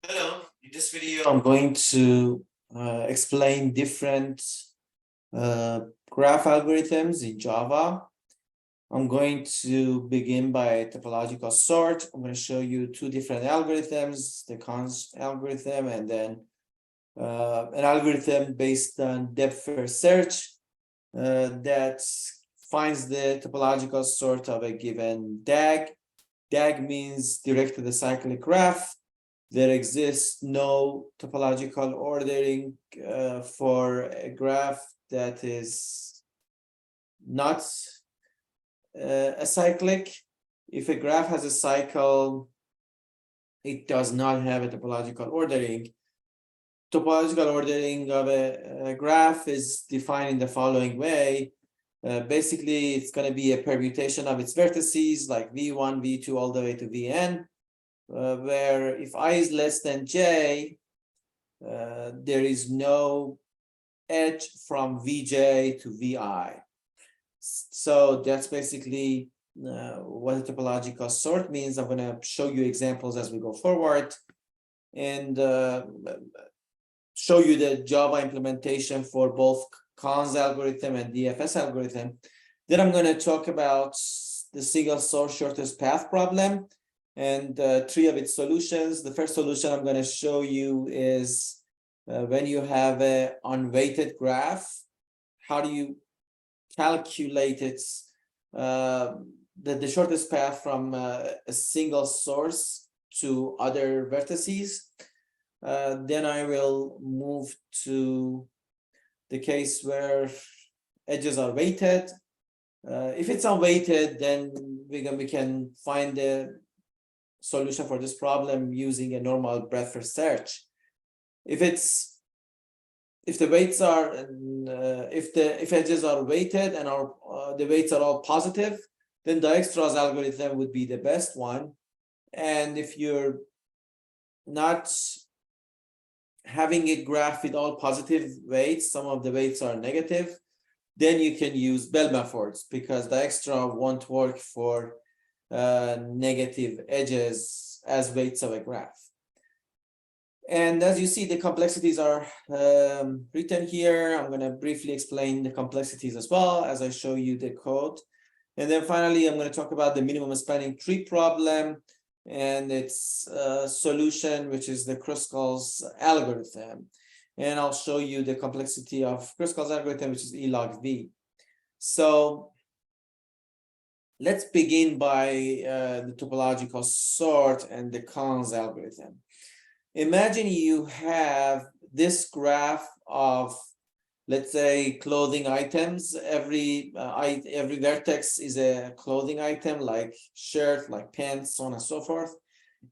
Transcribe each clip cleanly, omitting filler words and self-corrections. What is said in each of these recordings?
Hello, in this video, I'm going to explain different graph algorithms in Java. I'm going to begin by topological sort. I'm going to show you two different algorithms, the Kahn's algorithm, and then an algorithm based on depth first search that finds the topological sort of a given DAG. DAG means directed acyclic graph. There exists no topological ordering for a graph that is not acyclic. If a graph has a cycle, it does not have a topological ordering. Topological ordering of a graph is defined in the following way. Basically, it's going to be a permutation of its vertices, like V1, V2, all the way to Vn. Where if I is less than j, there is no edge from vj to vi. So that's basically what a topological sort means. I'm going to show you examples as we go forward and show you the Java implementation for both Kahn's algorithm and DFS algorithm. Then I'm going to talk about the single source shortest path problem and three of its solutions. The first solution I'm going to show you is when you have an unweighted graph, how do you calculate its the shortest path from a single source to other vertices. Then I will move to the case where edges are weighted. If it's unweighted, then we can find the solution for this problem using a normal breadth first search. If the weights are if edges are weighted and the weights are all positive, then Dijkstra's algorithm would be the best one. And if you're not having a graph with all positive weights, some of the weights are negative, then you can use BellmanFords, because Dijkstra won't work for negative edges as weights of a graph. And as you see, the complexities are written here. I'm going to briefly explain the complexities as well as I show you the code. And then finally, I'm going to talk about the minimum spanning tree problem and its solution, which is the Kruskal's algorithm. And I'll show you the complexity of Kruskal's algorithm, which is E log V. So let's begin by the topological sort and the Kahn's algorithm. Imagine you have this graph of, let's say, clothing items. Every vertex is a clothing item, like shirt, like pants, so on and so forth.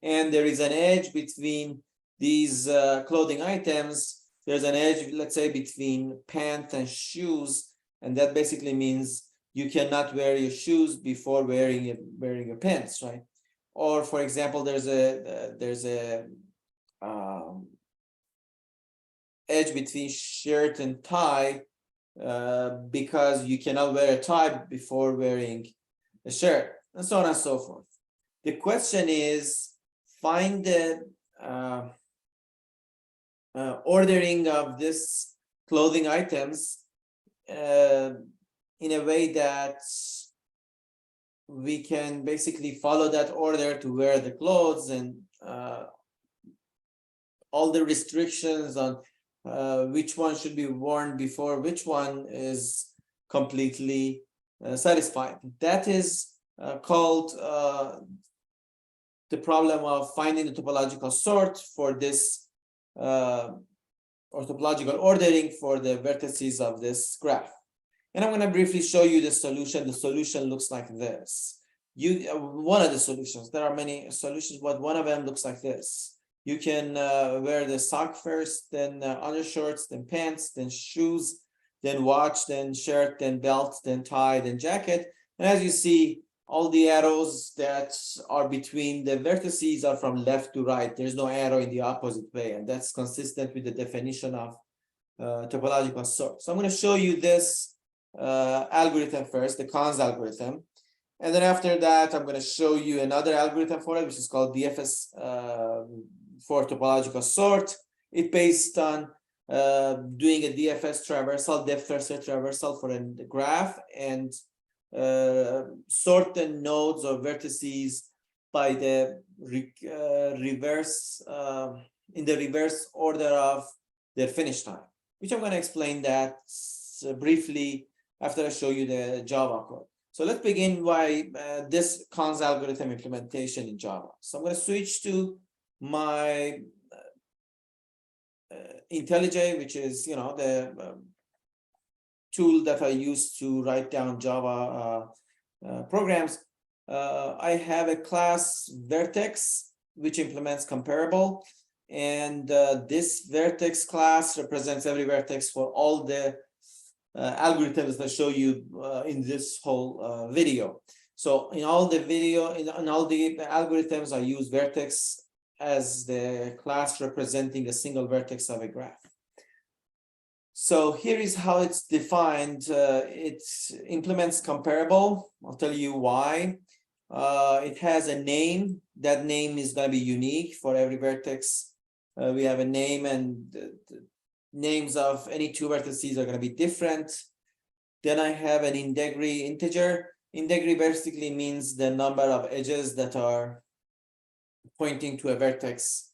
And there is an edge between these clothing items. There's an edge, let's say, between pants and shoes, and that basically means you cannot wear your shoes before wearing your pants, right? Or, for example, there's a edge between shirt and tie because you cannot wear a tie before wearing a shirt, and so on and so forth. The question is, find the ordering of this clothing items in a way that we can basically follow that order to wear the clothes, and all the restrictions on which one should be worn before which one is completely satisfied. That is called the problem of finding the topological sort for this or topological ordering for the vertices of this graph. And I'm going to briefly show you the solution. The solution looks like this. One of the solutions, there are many solutions, but one of them looks like this. You can wear the sock first, then undershorts, then pants, then shoes, then watch, then shirt, then belt, then tie, then jacket. And as you see, all the arrows that are between the vertices are from left to right. There's no arrow in the opposite way, and that's consistent with the definition of topological sort. So I'm going to show you this algorithm first, the Kahn's algorithm. And then after that, I'm going to show you another algorithm for it, which is called BFS for topological sort. It's based on doing a DFS traversal, depth first search traversal for a graph, and sort the nodes or vertices by the reverse in the reverse order of their finish time, which I'm going to explain that briefly after I show you the Java code. So let's begin by this Kahn's algorithm implementation in Java. So I'm going to switch to my IntelliJ, which is the tool that I use to write down Java programs. I have a class Vertex which implements comparable, and this Vertex class represents every vertex for all the algorithms that I show you in this whole video. So in all the algorithms, I use Vertex as the class representing a single vertex of a graph. So here is how it's defined. It implements comparable. I'll tell you why. It has a name. That name is going to be unique for every vertex. We have a name, and the names of any two vertices are going to be different. Then I have an integrity integer. Integrity basically means the number of edges that are pointing to a vertex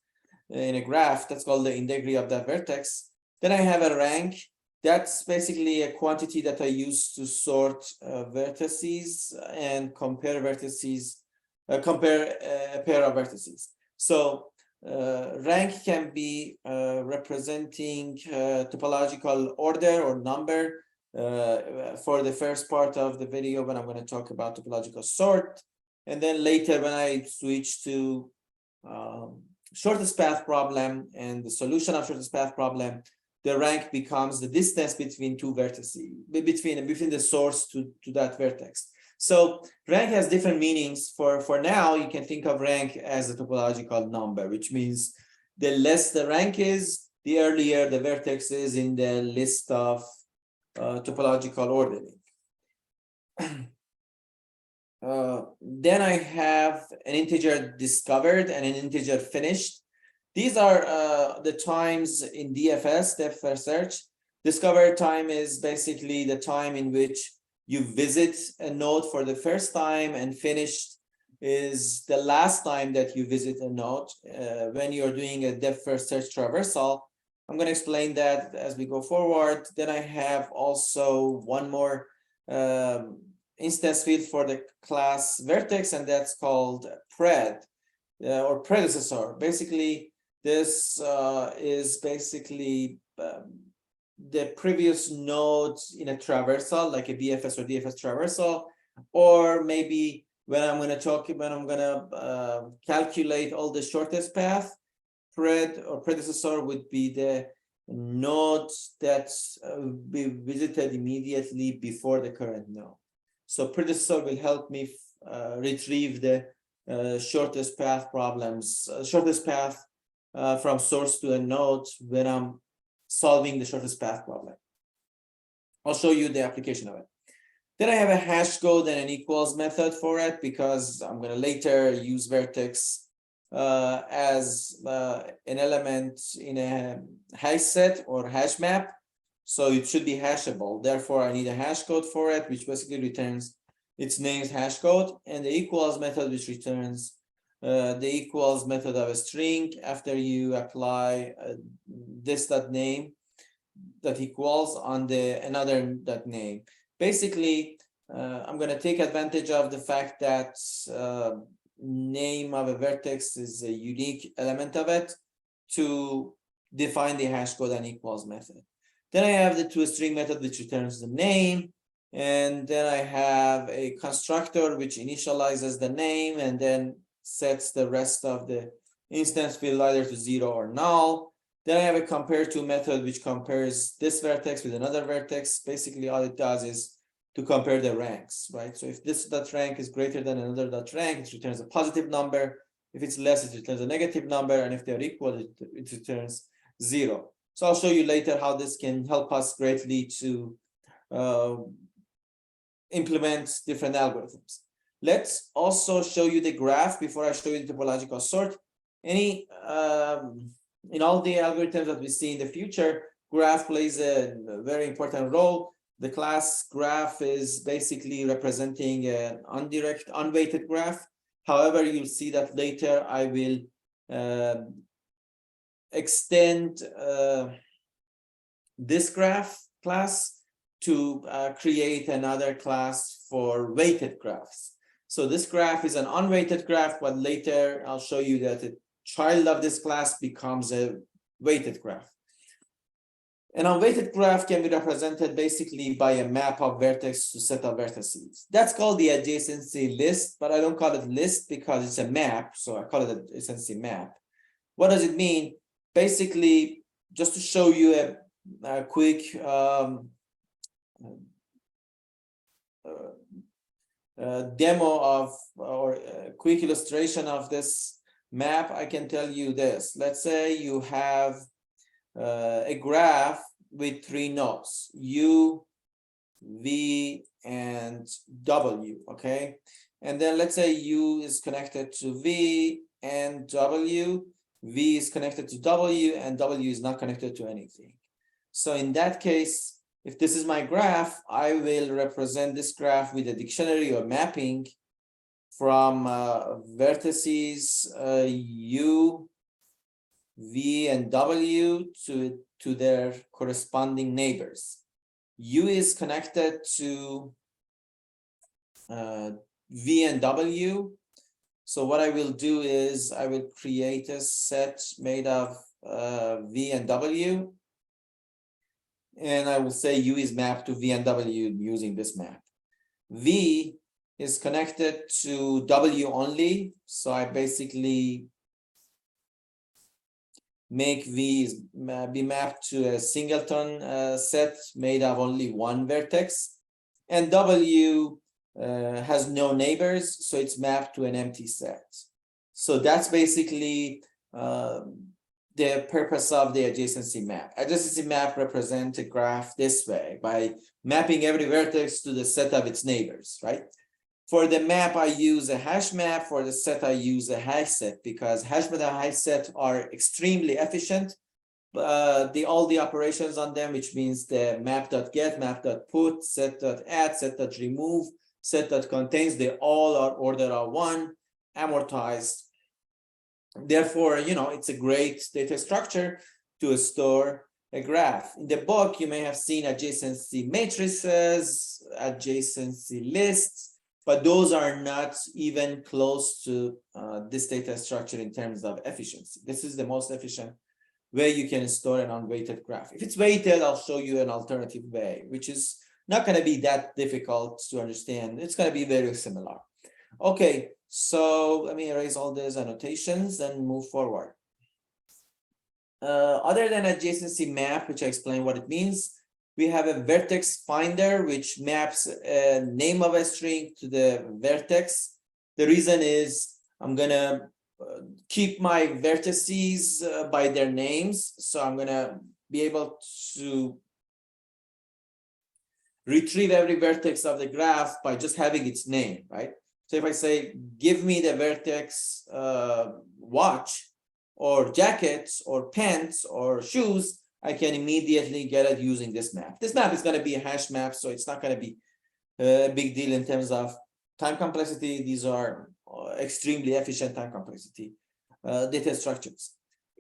in a graph. That's called the integrity of that vertex. Then I have a rank. That's basically a quantity that I use to sort vertices and compare vertices, compare a pair of vertices. So rank can be representing topological order or number for the first part of the video when I'm going to talk about topological sort. And then later when I switch to shortest path problem and the solution of shortest path problem, the rank becomes the distance between two vertices, between the source to that vertex. So rank has different meanings. For now, you can think of rank as a topological number, which means the less the rank is, the earlier the vertex is in the list of topological ordering. Then I have an integer discovered and an integer finished. These are the times in DFS, depth first search. Discovered time is basically the time in which you visit a node for the first time, and finished is the last time that you visit a node when you're doing a depth first search traversal. I'm going to explain that as we go forward. Then I have also one more instance field for the class vertex, and that's called pred or predecessor. Basically, this is basically the previous node in a traversal, like a BFS or DFS traversal, or maybe when I'm going to calculate all the shortest path, pred or predecessor would be the node that will be visited immediately before the current node. So predecessor will help me retrieve the shortest path problems, shortest path from source to a node when I'm solving the shortest path problem. I'll show you the application of it. Then I have a hash code and an equals method for it, because I'm going to later use Vertex as an element in a hash set or hash map. So it should be hashable. Therefore, I need a hash code for it, which basically returns its name's hash code, and the equals method, which returns the equals method of a string after you apply this name that equals on the another name. Basically, I'm going to take advantage of the fact that name of a vertex is a unique element of it to define the hash code and equals method. Then I have the toString method, which returns the name. And then I have a constructor which initializes the name and then sets the rest of the instance field either to 0 or null. Then I have a compare to method which compares this vertex with another vertex. Basically, all it does is to compare the ranks, right? So if this .rank is greater than another .rank, it returns a positive number. If it's less, it returns a negative number. And if they're equal, it returns 0. So I'll show you later how this can help us greatly to implement different algorithms. Let's also show you the graph before I show you the topological sort. any in all the algorithms that we see in the future, graph plays a very important role. The class graph is basically representing an unweighted graph. However, you'll see that later I will extend this graph class to create another class for weighted graphs. So this graph is an unweighted graph, but later I'll show you that a child of this class becomes a weighted graph. An unweighted graph can be represented basically by a map of vertex to set of vertices. That's called the adjacency list, but I don't call it list because it's a map, so I call it an adjacency map. What does it mean? Basically, just to show you a quick demo of, or a quick illustration of this map, I can tell you this. Let's say you have a graph with 3 nodes, U, V, and W, okay? And then let's say U is connected to V and W, V is connected to W, and W is not connected to anything. So in that case, if this is my graph, I will represent this graph with a dictionary or mapping from vertices U, V, and W to their corresponding neighbors. U is connected to V and W. So what I will do is I will create a set made of V and W. And I will say U is mapped to V and W using this map. V is connected to W only. So I basically make V be mapped to a singleton set made of only one vertex. And W has no neighbors, so it's mapped to an empty set. So that's basically the purpose of the adjacency map. Adjacency map represents a graph this way by mapping every vertex to the set of its neighbors, right? For the map, I use a hash map. For the set, I use a hash set because hash map and hash set are extremely efficient. All the operations on them, which means the map.get, map.put, set.add, set.remove, set.contains, they all are order of 1, amortized. Therefore, it's a great data structure to store a graph. In the book, you may have seen adjacency matrices, adjacency lists, but those are not even close to this data structure in terms of efficiency. This is the most efficient way you can store an unweighted graph. If it's weighted, I'll show you an alternative way, which is not going to be that difficult to understand. It's going to be very similar. Okay, so let me erase all these annotations and move forward. Other than adjacency map, which I explain what it means, we have a vertex finder, which maps a name of a string to the vertex. The reason is I'm going to keep my vertices by their names. So I'm going to be able to retrieve every vertex of the graph by just having its name, right? So if I say, give me the vertex watch or jackets or pants or shoes, I can immediately get it using this map. This map is going to be a hash map, so it's not going to be a big deal in terms of time complexity. These are extremely efficient time complexity data structures.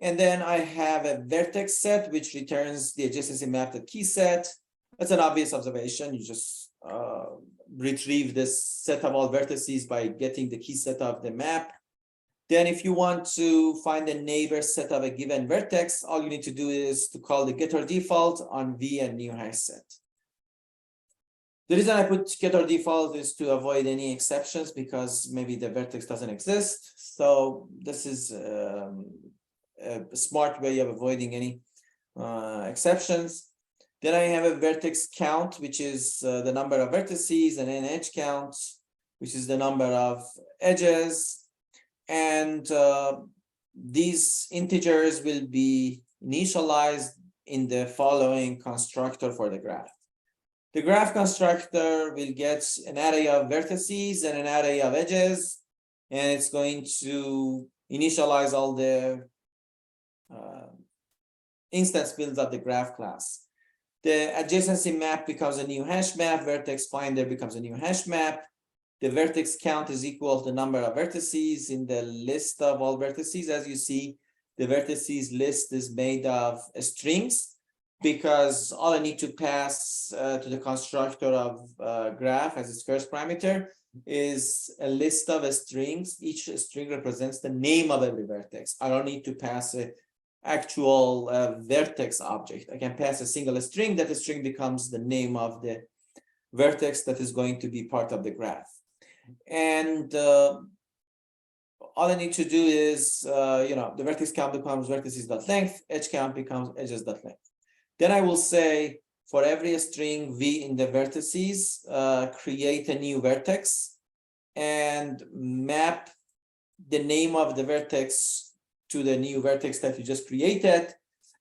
And then I have a vertex set, which returns the adjacency map to key set. That's an obvious observation. You just retrieve this set of all vertices by getting the key set of the map. Then if you want to find a neighbor set of a given vertex, all you need to do is to call the getter default on V and new hash set. The reason I put getter default is to avoid any exceptions because maybe the vertex doesn't exist. So this is a smart way of avoiding any exceptions. Then I have a vertex count, which is the number of vertices, and an edge count, which is the number of edges. And these integers will be initialized in the following constructor for the graph. The graph constructor will get an array of vertices and an array of edges, and it's going to initialize all the instance fields of the graph class. The adjacency map becomes a new hash map. Vertex finder becomes a new hash map. The vertex count is equal to the number of vertices in the list of all vertices. As you see, the vertices list is made of strings because all I need to pass to the constructor of graph as its first parameter is a list of strings. Each string represents the name of every vertex. I don't need to pass an actual vertex object. I can pass a single string. That string becomes the name of the vertex that is going to be part of the graph. And all I need to do is, the vertex count becomes vertices.length, edge count becomes edges.length. Then I will say for every string v in the vertices, create a new vertex and map the name of the vertex to the new vertex that you just created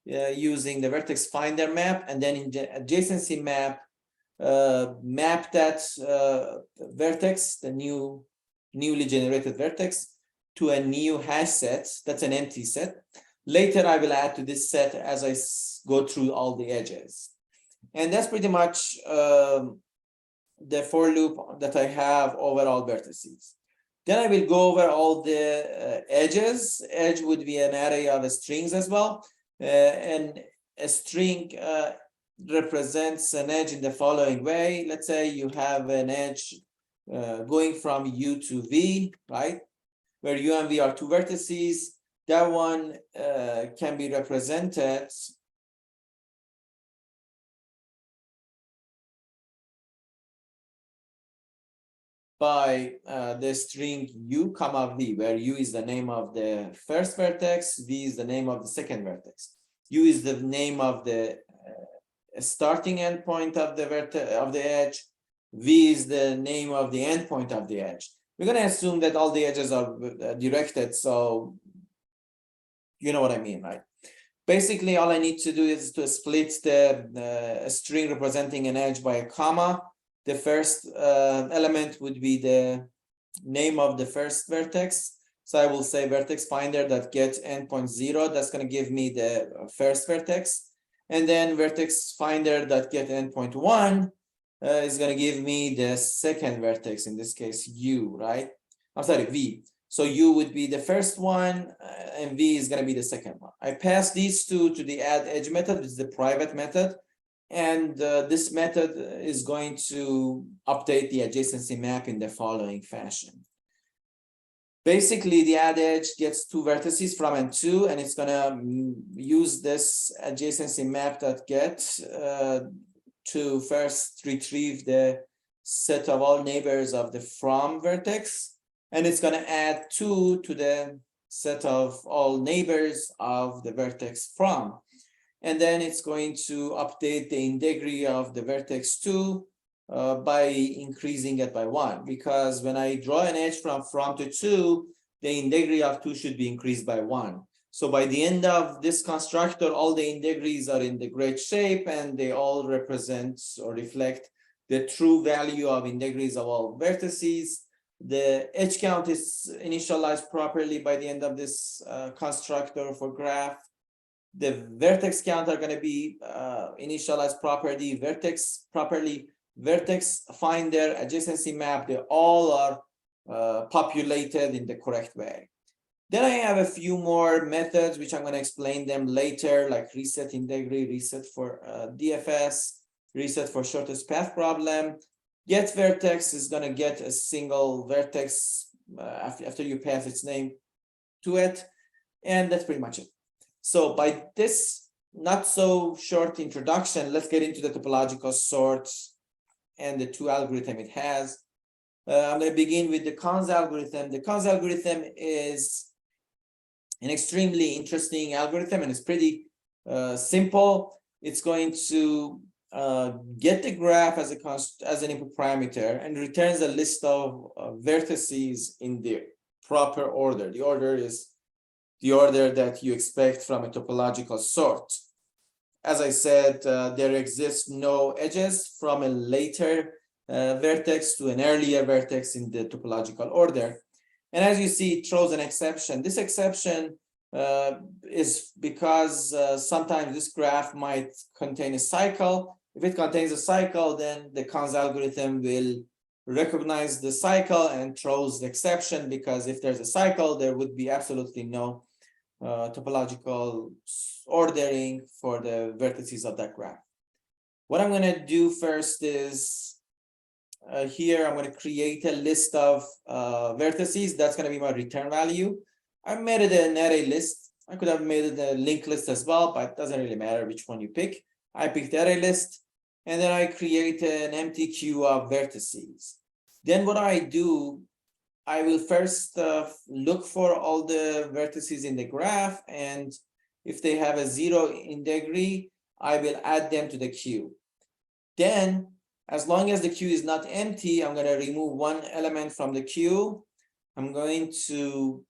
using the vertex finder map, and then in the adjacency map, map that vertex, the newly generated vertex, to a new hash set. That's an empty set. Later, I will add to this set as I go through all the edges. And that's pretty much the for loop that I have over all vertices. Then I will go over all the edges. Edge would be an array of strings as well. And a string represents an edge in the following way. Let's say you have an edge going from U to V, right? Where U and V are two vertices. That one can be represented by the string U comma V, where U is the name of the first vertex, V is the name of the second vertex. U is the name of the starting endpoint of the edge. V is the name of the endpoint of the edge. We're going to assume that all the edges are directed, so you know what I mean, right? Basically, all I need to do is to split the string representing an edge by a comma. The first element would be the name of the first vertex. So I will say vertex finder that get endpoint 0. That's going to give me the first vertex. And then vertex finder that get endpoint 1 is going to give me the second vertex, in this case, U, right? I'm sorry, V. So U would be the first one, and V is going to be the second one. I pass these two to the add edge method, which is the private method. And this method is going to update the adjacency map in the following fashion. Basically, the add edge gets two vertices from and to, and it's going to use this adjacency map that get to first retrieve the set of all neighbors of the from vertex. And it's going to add 2 to the set of all neighbors of the vertex from. And then it's going to update the integrity of the vertex 2 by increasing it by 1. Because when I draw an edge from to 2, the integrity of 2 should be increased by 1. So by the end of this constructor, all the integrities are in the great shape, and they all represent or reflect the true value of integrities of all vertices. The edge count is initialized properly by the end of this constructor for graph. The vertex count are going to be initialized properly, vertex finder, adjacency map, they all are populated in the correct way. Then I have a few more methods, which I'm going to explain them later, like reset integrity, reset for DFS, reset for shortest path problem. Get vertex is going to get a single vertex after you pass its name to it. And that's pretty much it. So by this not so short introduction, let's get into the topological sort and the two algorithms it has. I'm going to begin with the Kahn's algorithm. The Kahn's algorithm is an extremely interesting algorithm, and it's pretty simple. It's going to get the graph as an input parameter and returns a list of vertices in the proper order. The order is the order that you expect from a topological sort. As I said, there exists no edges from a later vertex to an earlier vertex in the topological order. And as you see, it throws an exception. This exception is because sometimes this graph might contain a cycle. If it contains a cycle, then the Kahn's algorithm will recognize the cycle and throws the exception, because if there's a cycle, there would be absolutely no topological ordering for the vertices of that graph. What I'm going to do first is here I'm going to create a list of vertices. That's going to be my return value. I made it an array list. I could have made it a linked list as well, but it doesn't really matter which one you pick. I picked array list, and then I create an empty queue of vertices. Then what I do, I will first look for all the vertices in the graph, and if they have a 0 in degree, I will add them to the queue. Then, as long as the queue is not empty, I'm going to remove one element from the queue. I'm going to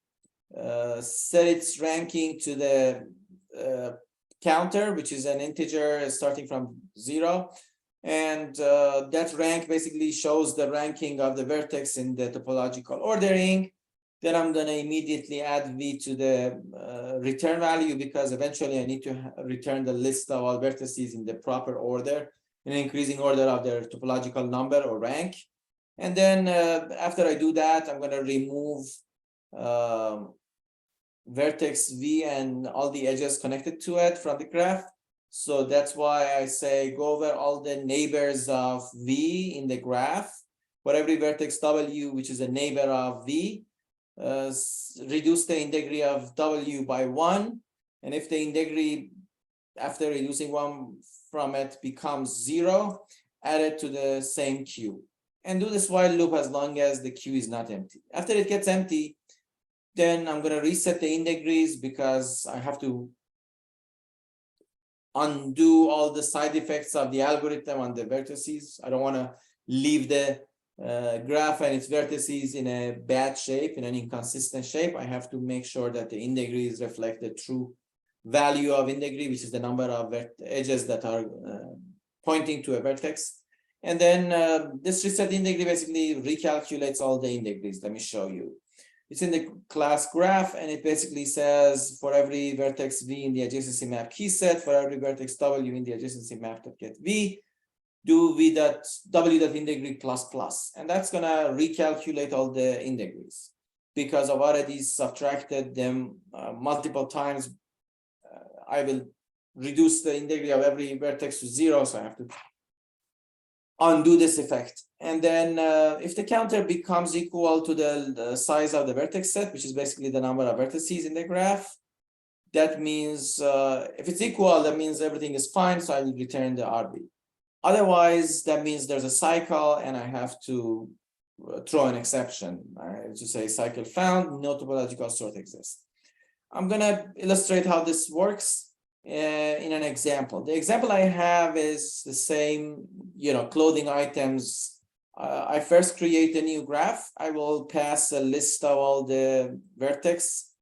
set its ranking to the counter, which is an integer starting from 0. And that rank basically shows the ranking of the vertex in the topological ordering. Then I'm going to immediately add V to the return value, because eventually I need to return the list of all vertices in the proper order, in increasing order of their topological number or rank. And then after I do that, I'm going to remove vertex V and all the edges connected to it from the graph. So that's why I say go over all the neighbors of V in the graph. For every vertex W, which is a neighbor of V, reduce the integrity of W by 1. And if the integrity after reducing 1 from it becomes 0, add it to the same queue. And do this while loop as long as the queue is not empty. After it gets empty, then I'm going to reset the integers, because I have to undo all the side effects of the algorithm on the vertices. I don't want to leave the graph and its vertices in a bad shape, in an inconsistent shape. I have to make sure that the integers reflect the true value of integer, which is the number of edges that are pointing to a vertex. And then this reset integer basically recalculates all the integers. Let me show you. It's in the class graph, and it basically says for every vertex V in the adjacency map key set, for every vertex W in the adjacency map that get V, do V dot W dot integrity plus plus. And that's going to recalculate all the integers, because I've already subtracted them multiple times. I will reduce the integrity of every vertex to 0, so I have to undo this effect. And then if the counter becomes equal to the size of the vertex set, which is basically the number of vertices in the graph, that means if it's equal, that means everything is fine, so I will return the RB. Otherwise, that means there's a cycle and I have to throw an exception. I just say cycle found, no topological sort exists. I'm going to illustrate how this works in an example. The example I have is the same, clothing items. I first create a new graph. I will pass a list of all the vertex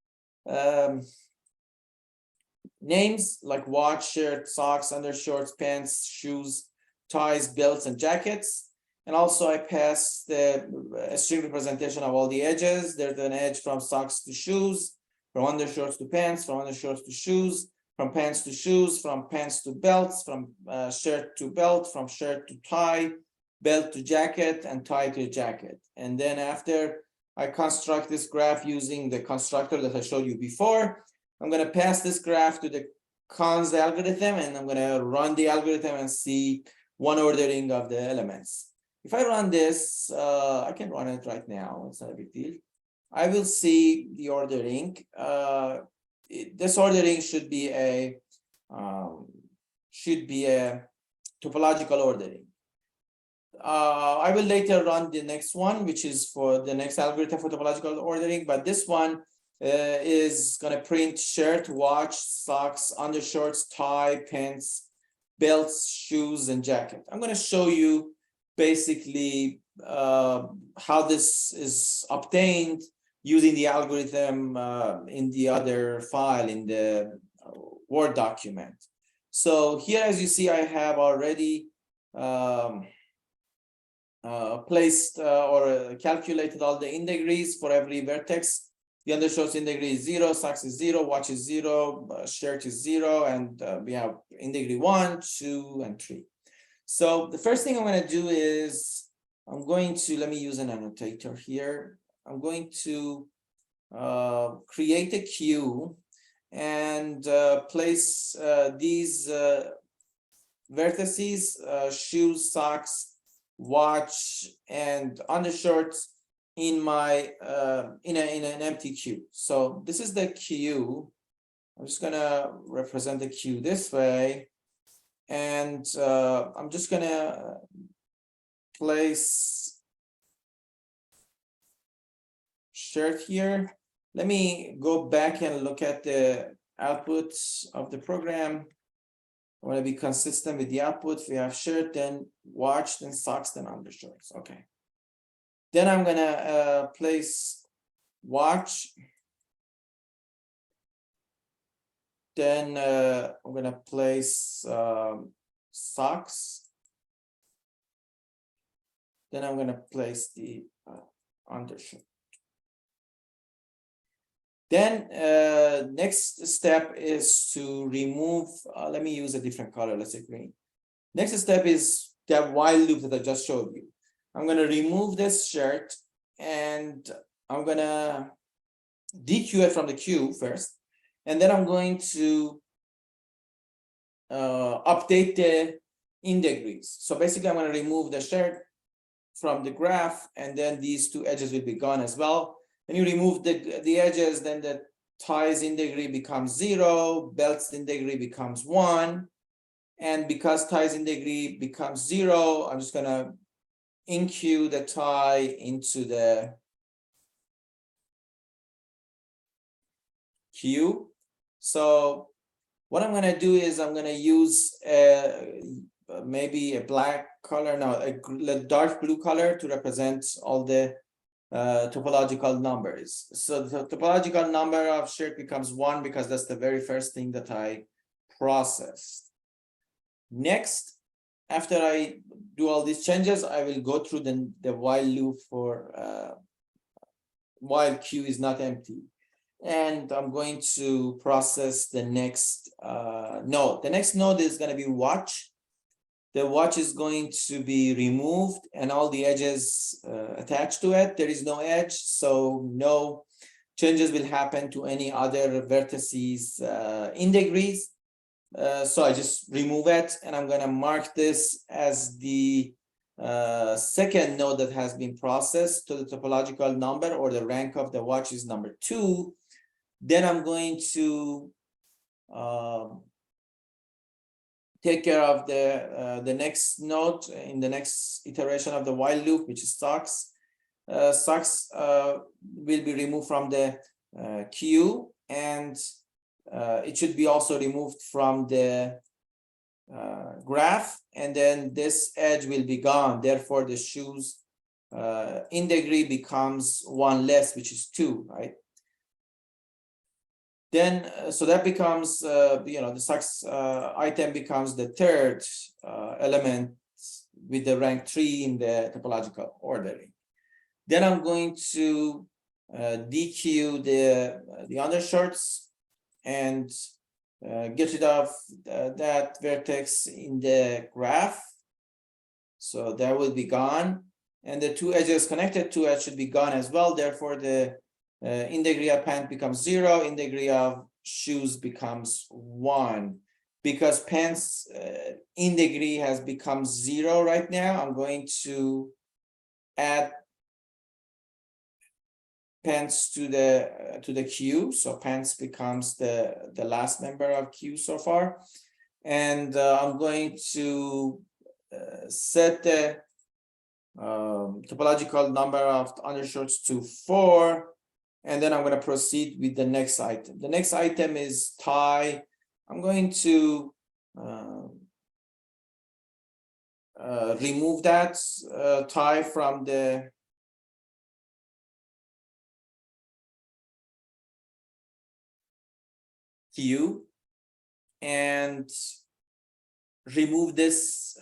names, like watch, shirt, socks, undershorts, pants, shoes, ties, belts, and jackets. And also I pass a string representation of all the edges. There's an edge from socks to shoes, from undershorts to pants, from undershorts to shoes, from pants to shoes, from pants to belts, from shirt to belt, from shirt to tie, belt to jacket, and tie to jacket. And then after I construct this graph using the constructor that I showed you before, I'm going to pass this graph to the Kahn's algorithm, and I'm going to run the algorithm and see one ordering of the elements. If I run this, I can run it right now. It's not a big deal. I will see the ordering. This ordering should be a topological ordering. I will later run the next one, which is for the next algorithm for topological ordering. But this one is going to print shirt, watch, socks, undershorts, tie, pants, belts, shoes, and jacket. I'm going to show you basically how this is obtained using the algorithm in the other file in the Word document. So here, as you see, I have already placed or calculated all the integers for every vertex. The undershort's integer is 0, socks is 0, watch is 0, shirt is 0, and we have integer 1, 2, and 3. So the first thing I'm going to do is I'm going to, let me use an annotator here. I'm going to create a queue and place these vertices, shoes, socks, watch, and undershorts in my in an empty queue. So this is the queue. I'm just gonna represent the queue this way, and I'm just gonna place shirt here. Let me go back and look at the output of the program. I want to be consistent with the output. We have shirt, then watch, then socks, then undershorts. Okay. Then I'm gonna place watch. Then I'm gonna place socks. Then I'm gonna place the undershirt. Then next step is to remove, let me use a different color, let's say green. Next step is that while loop that I just showed you. I'm gonna remove this shirt and I'm gonna dequeue it from the queue first. And then I'm going to update the integers. So basically I'm gonna remove the shirt from the graph, and then these two edges will be gone as well. When you remove the edges, then the ties integer becomes 0, belts integer becomes 1. And because ties integer becomes 0, I'm just gonna enqueue the tie into the queue. So what I'm gonna do is I'm gonna use maybe a black color, no, a dark blue color to represent all the topological numbers. So the topological number of shirt becomes 1 because that's the very first thing that I processed. Next, after I do all these changes, I will go through the while loop for while queue is not empty. And I'm going to process the next node. The next node is going to be watch. The watch is going to be removed and all the edges attached to it. There is no edge, so no changes will happen to any other vertices integers. So I just remove it, and I'm going to mark this as the second node that has been processed to the topological number, or the rank of the watch is number 2. Then I'm going to take care of the next node in the next iteration of the while loop, which is socks. Socks will be removed from the queue, and it should be also removed from the graph, and then this edge will be gone. Therefore, the shoes integer becomes 1 less, which is 2, right? Then, so that becomes, the socks item becomes the third element with the rank 3 in the topological ordering. Then I'm going to dequeue the undershorts and get rid of that vertex in the graph. So that will be gone. And the 2 edges connected to it should be gone as well. Therefore, the integer of pants becomes 0, integer of shoes becomes 1. Because pants integer has become 0 right now, I'm going to add pants to the queue. So pants becomes the last member of queue so far. And I'm going to set the topological number of undershorts to 4. And then I'm going to proceed with the next item. The next item is tie. I'm going to remove that tie from the queue and remove this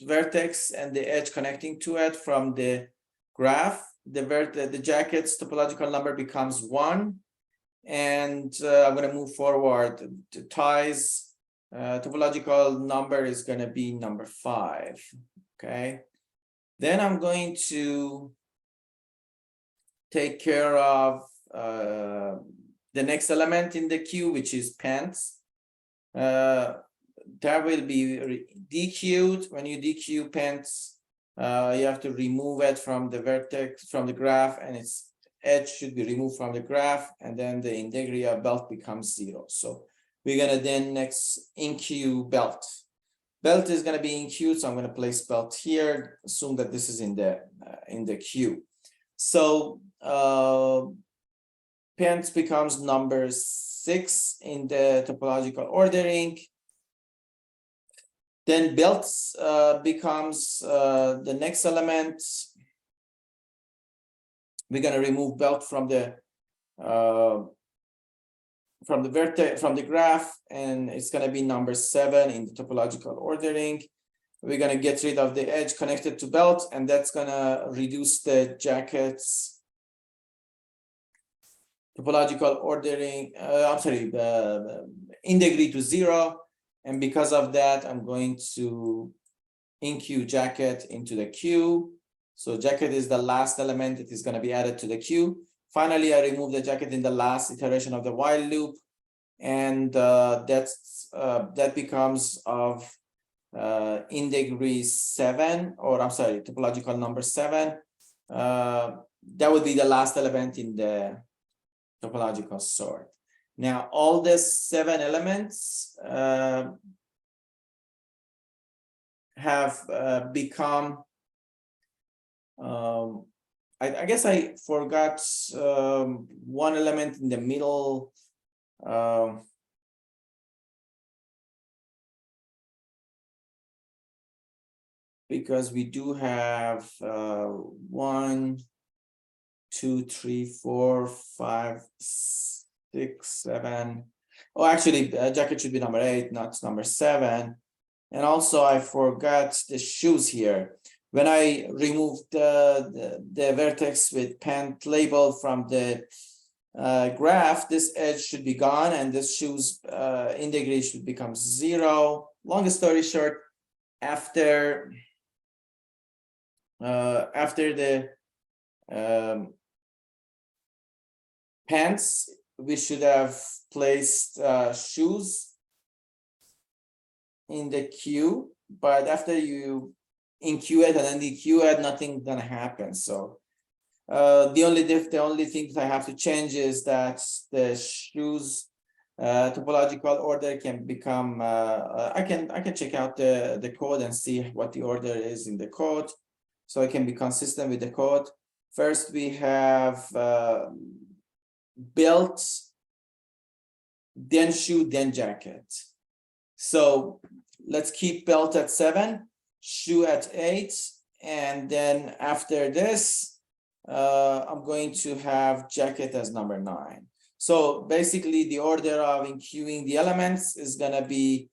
vertex and the edge connecting to it from the graph, the jacket's topological number becomes 1, and I'm going to move forward. The ties topological number is going to be number 5. Okay, then I'm going to take care of the next element in the queue, which is pants. That will be dequeued. When you dequeue pants, you have to remove it from the vertex, from the graph, and its edge should be removed from the graph, and then the integrity of belt becomes 0. So we're gonna then next enqueue belt. Belt is gonna be enqueued, so I'm gonna place belt here. Assume that this is in the queue. So pants becomes number 6 in the topological ordering. Then belts becomes the next element. We're going to remove belt from the vertex, from the graph, and it's going to be number 7 in the topological ordering. We're going to get rid of the edge connected to belt, and that's going to reduce the jacket's topological ordering. Integrity to 0. And because of that, I'm going to enqueue jacket into the queue. So jacket is the last element that is going to be added to the queue. Finally, I remove the jacket in the last iteration of the while loop, and that becomes of integrity 7, or I'm sorry, topological number 7. That would be the last element in the topological sort. Now, all the 7 elements have become, I guess I forgot one element in the middle. Because we do have 1, 2, 3, 4, 5, 6, 7. Oh, actually, jacket should be number 8, not number 7. And also, I forgot the shoes here. When I removed the vertex with pant label from the graph, this edge should be gone, and this shoes integrity should become 0. Long story short, after the pants, we should have placed shoes in the queue, but after you enqueue it and then dequeue it, nothing's gonna happen. So the only thing that I have to change is that the shoes topological order can become I can check out the code and see what the order is in the code, so I can be consistent with the code. First, we have belt, then shoe, then jacket. So let's keep belt at 7, shoe at 8, and then after this, I'm going to have jacket as number 9. So basically, the order of enqueuing the elements is going to be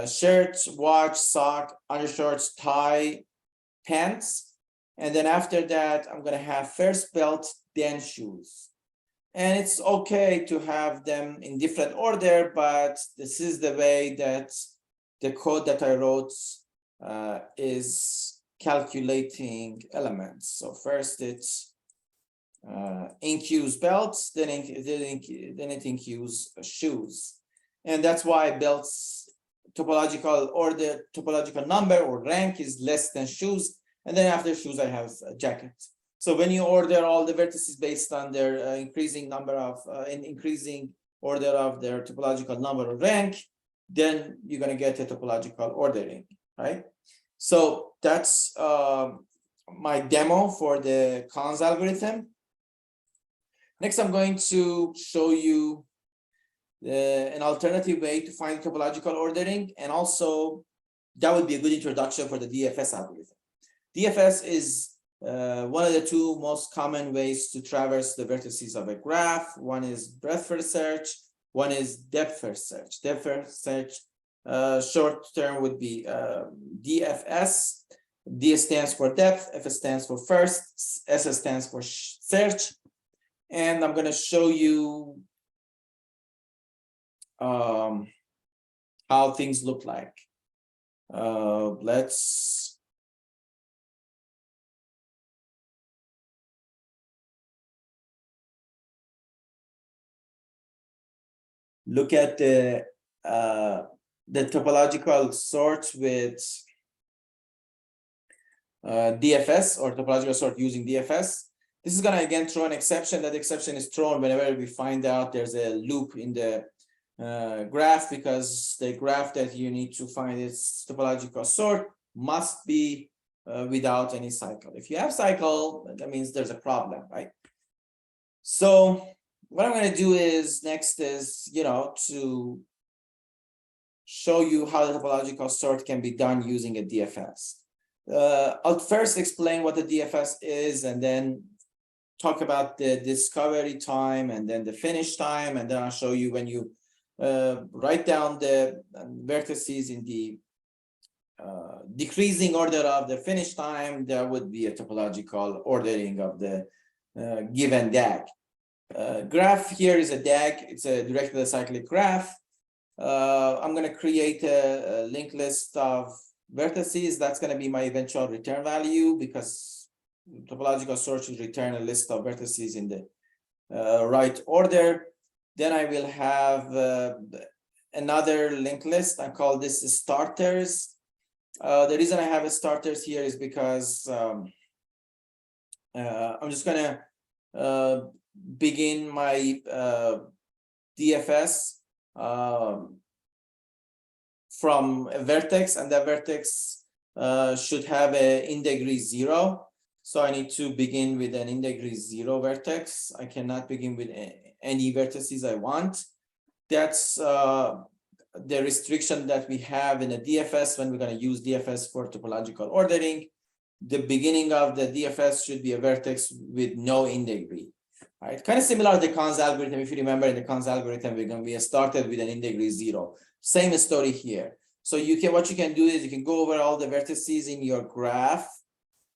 shirt, watch, sock, undershorts, tie, pants. And then after that, I'm going to have first belt, then shoes. And it's okay to have them in different order, but this is the way that the code that I wrote is calculating elements. So first it's enqueues belts, then it enqueues shoes. And that's why belts topological order, topological number or rank is less than shoes. And then after shoes, I have a jacket. So when you order all the vertices based on their increasing number of increasing order of their topological number or rank, then you're going to get a topological ordering, right? So that's my demo for the Kahn's algorithm. Next, I'm going to show you an alternative way to find topological ordering, and also that would be a good introduction for the DFS algorithm. DFS is one of the 2 most common ways to traverse the vertices of a graph. One is breadth first search, one is depth first search. Depth first search Short term would be DFS. D stands for depth, F stands for first, S stands for search. And I'm going to show you how things look like. Let's look at the topological sort with DFS, or topological sort using DFS. This is going to again throw an exception. That exception is thrown whenever we find out there's a loop in the graph, because the graph that you need to find its topological sort must be without any cycle. If you have cycle, that means there's a problem, right? So what I'm going to do is next is, to show you how the topological sort can be done using a DFS. I'll first explain what the DFS is, and then talk about the discovery time and then the finish time, and then I'll show you when you write down the vertices in the decreasing order of the finish time, there would be a topological ordering of the given DAG. Graph here is a DAG. It's a directed acyclic graph. I'm going to create a linked list of vertices. That's going to be my eventual return value, because topological sort should return a list of vertices in the right order. Then I will have another linked list. I call this starters. The reason I have a starters here is because I'm just going to begin my DFS from a vertex, and that vertex should have an in-degree 0. So I need to begin with an in-degree 0 vertex. I cannot begin with any vertices I want. That's the restriction that we have in a DFS when we're going to use DFS for topological ordering. The beginning of the DFS should be a vertex with no in-degree. Right, kind of similar to the Kahn's algorithm. If you remember, in the Kahn's algorithm, we started with an in-degree 0. Same story here. So what you can do is you can go over all the vertices in your graph,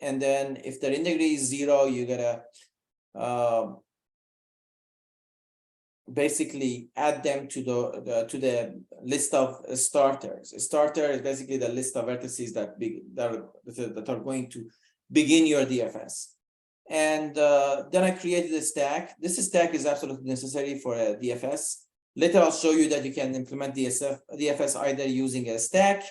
and then if their in-degree is 0, you gotta basically add them to the list of starters. A starter is basically the list of vertices that are going to begin your DFS. And then I created a stack. This stack is absolutely necessary for a DFS. Later, I'll show you that you can implement DFS either using a stack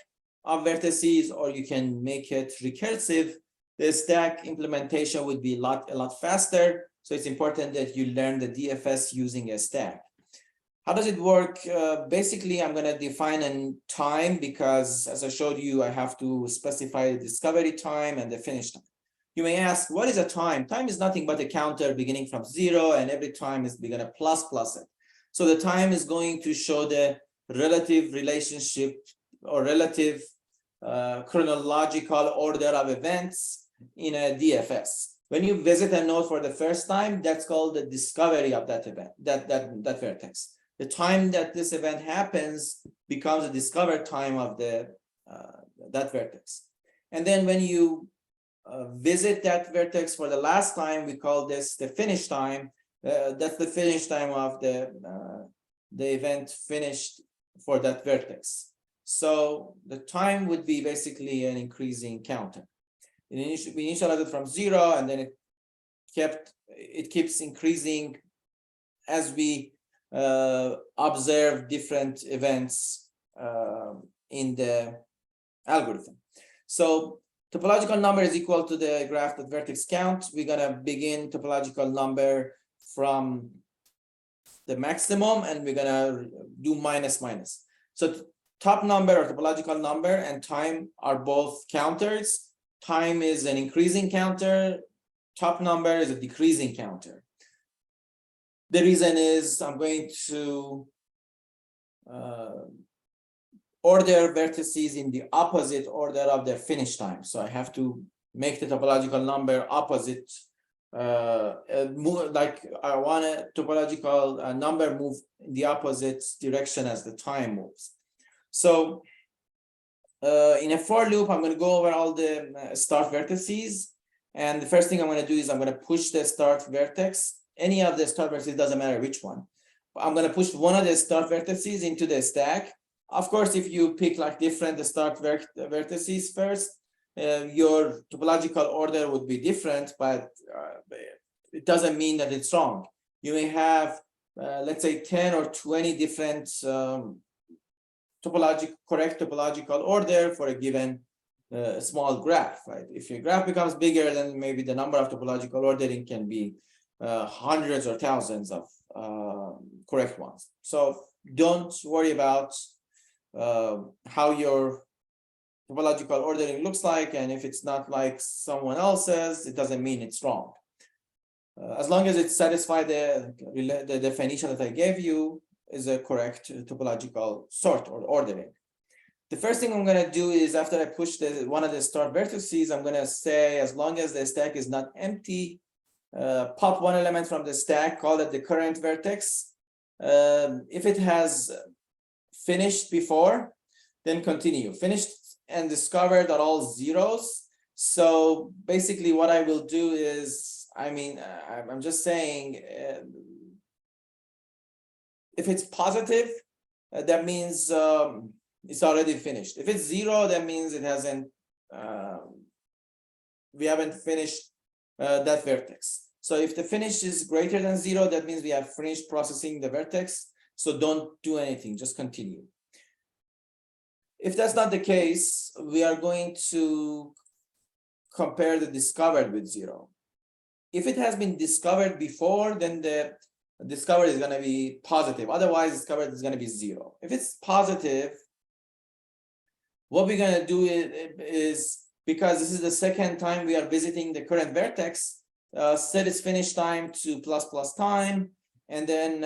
of vertices, or you can make it recursive. The stack implementation would be a lot faster. So it's important that you learn the DFS using a stack. How does it work? Basically, I'm going to define a time, because as I showed you, I have to specify the discovery time and the finish time. You may ask, what is a time? Time is nothing but a counter beginning from 0, and every time is going to plus it. So the time is going to show the relative relationship or relative chronological order of events in a DFS. When you visit a node for the first time, that's called the discovery of that event, that vertex. The time that this event happens becomes the discovered time of that vertex. And then when you visit that vertex for the last time, we call this the finish time. That's the finish time of the event finished for that vertex. So the time would be basically an increasing counter. We initialized it from 0, and then it keeps increasing as we observe different events in the algorithm. So topological number is equal to the graph.vertex count. We're going to begin topological number from the maximum, and we're going to do minus. So top number or topological number and time are both counters. Time is an increasing counter. Top number is a decreasing counter. The reason is I'm going to order vertices in the opposite order of their finish time. So I have to make the topological number opposite. Like I want a topological number move in the opposite direction as the time moves. So in a for loop, I'm going to go over all the start vertices. And the first thing I'm going to do is I'm going to push the start vertex. Any of the start vertices, doesn't matter which one. I'm going to push one of the start vertices into the stack. Of course, if you pick like different start vertices first, your topological order would be different, but it doesn't mean that it's wrong. You may have, let's say, 10 or 20 different correct topological order for a given small graph, right? If your graph becomes bigger, then maybe the number of topological ordering can be hundreds or thousands of correct ones. So don't worry about how your topological ordering looks like, and if it's not like someone else's, it doesn't mean it's wrong. As long as it satisfies the definition that I gave you, is a correct topological sort or ordering. The first thing I'm going to do is, after I push one of the start vertices, I'm going to say, as long as the stack is not empty, pop one element from the stack, call it the current vertex. If it has finished before, then continue. Finished and discovered are all zeros. So basically what I will do is, I'm just saying, if it's positive, that means it's already finished. If it's zero, that means it hasn't, we haven't finished that vertex. So if the finish is greater than zero, that means we have finished processing the vertex. So don't do anything, just continue. If that's not the case, we are going to compare the discovered with zero. If it has been discovered before, then the discovered is going to be positive. Otherwise, discovered is going to be zero. If it's positive, what we're going to do is, because this is the second time we are visiting the current vertex, set its finish time to ++ time, and then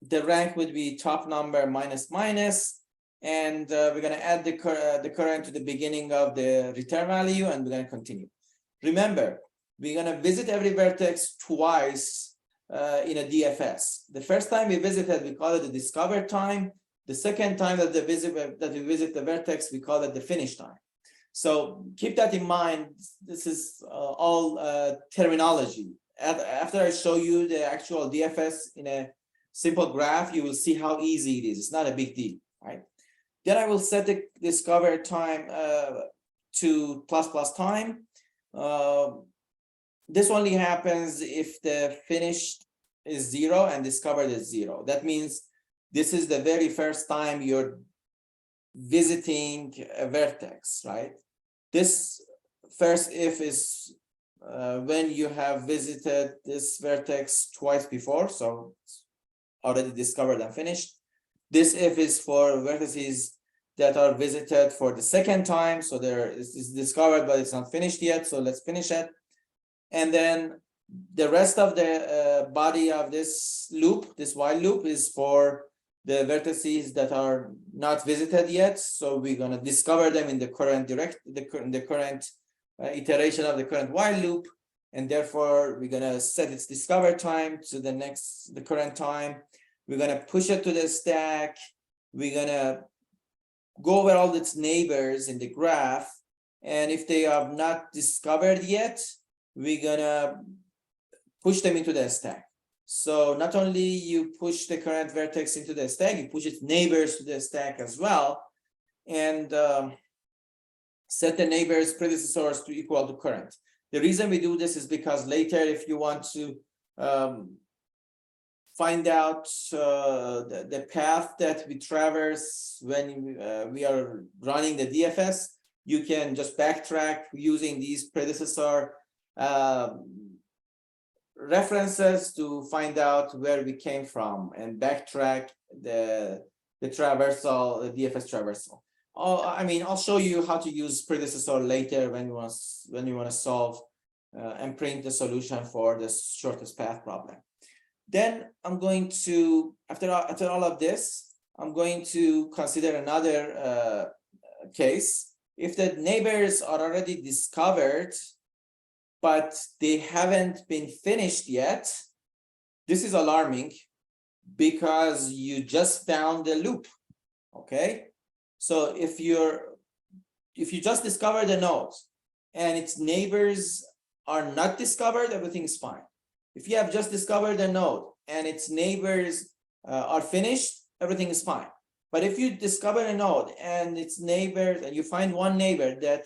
the rank would be top number minus minus, and we're going to add the current to the beginning of the return value, and we're going to continue. Remember, we're going to visit every vertex twice in a DFS. The first time we visited, we call it the discover time. The second time that we visit the vertex, we call it the finish time. So keep that in mind. This is all terminology. After I show you the actual DFS in a simple graph, you will see how easy it is. It's not a big deal, right? Then I will set the discover time to ++ time. This only happens if the finished is zero and discovered is zero. That means this is the very first time you're visiting a vertex, right? This first if is when you have visited this vertex twice before, so it's already discovered and finished. This if is for vertices that are visited for the second time, so there is discovered but it's not finished yet, so let's finish it. And then the rest of the body of this loop, this while loop, is for the vertices that are not visited yet. So we're going to discover them in the current iteration of the current while loop, and therefore we're going to set its discover time to the current time. We're going to push it to the stack. We're going to go over all its neighbors in the graph, and if they are not discovered yet, we're going to push them into the stack. So not only you push the current vertex into the stack, you push its neighbors to the stack as well, and set the neighbors predecessors to equal to current. The reason we do this is because later, if you want to find out the path that we traverse when we are running the DFS, you can just backtrack using these predecessor references to find out where we came from and backtrack the traversal, the DFS traversal. I'll show you how to use predecessor later when you want to solve and print the solution for the shortest path problem. Then I'm going to, after all of this, I'm going to consider another case. If the neighbors are already discovered, but they haven't been finished yet, this is alarming because you just found the loop, Okay, so if you just discover the nodes and its neighbors are not discovered, everything is fine. If you have just discovered a node and its neighbors are finished, everything is fine. But if you discover a node and its neighbors, and you find one neighbor that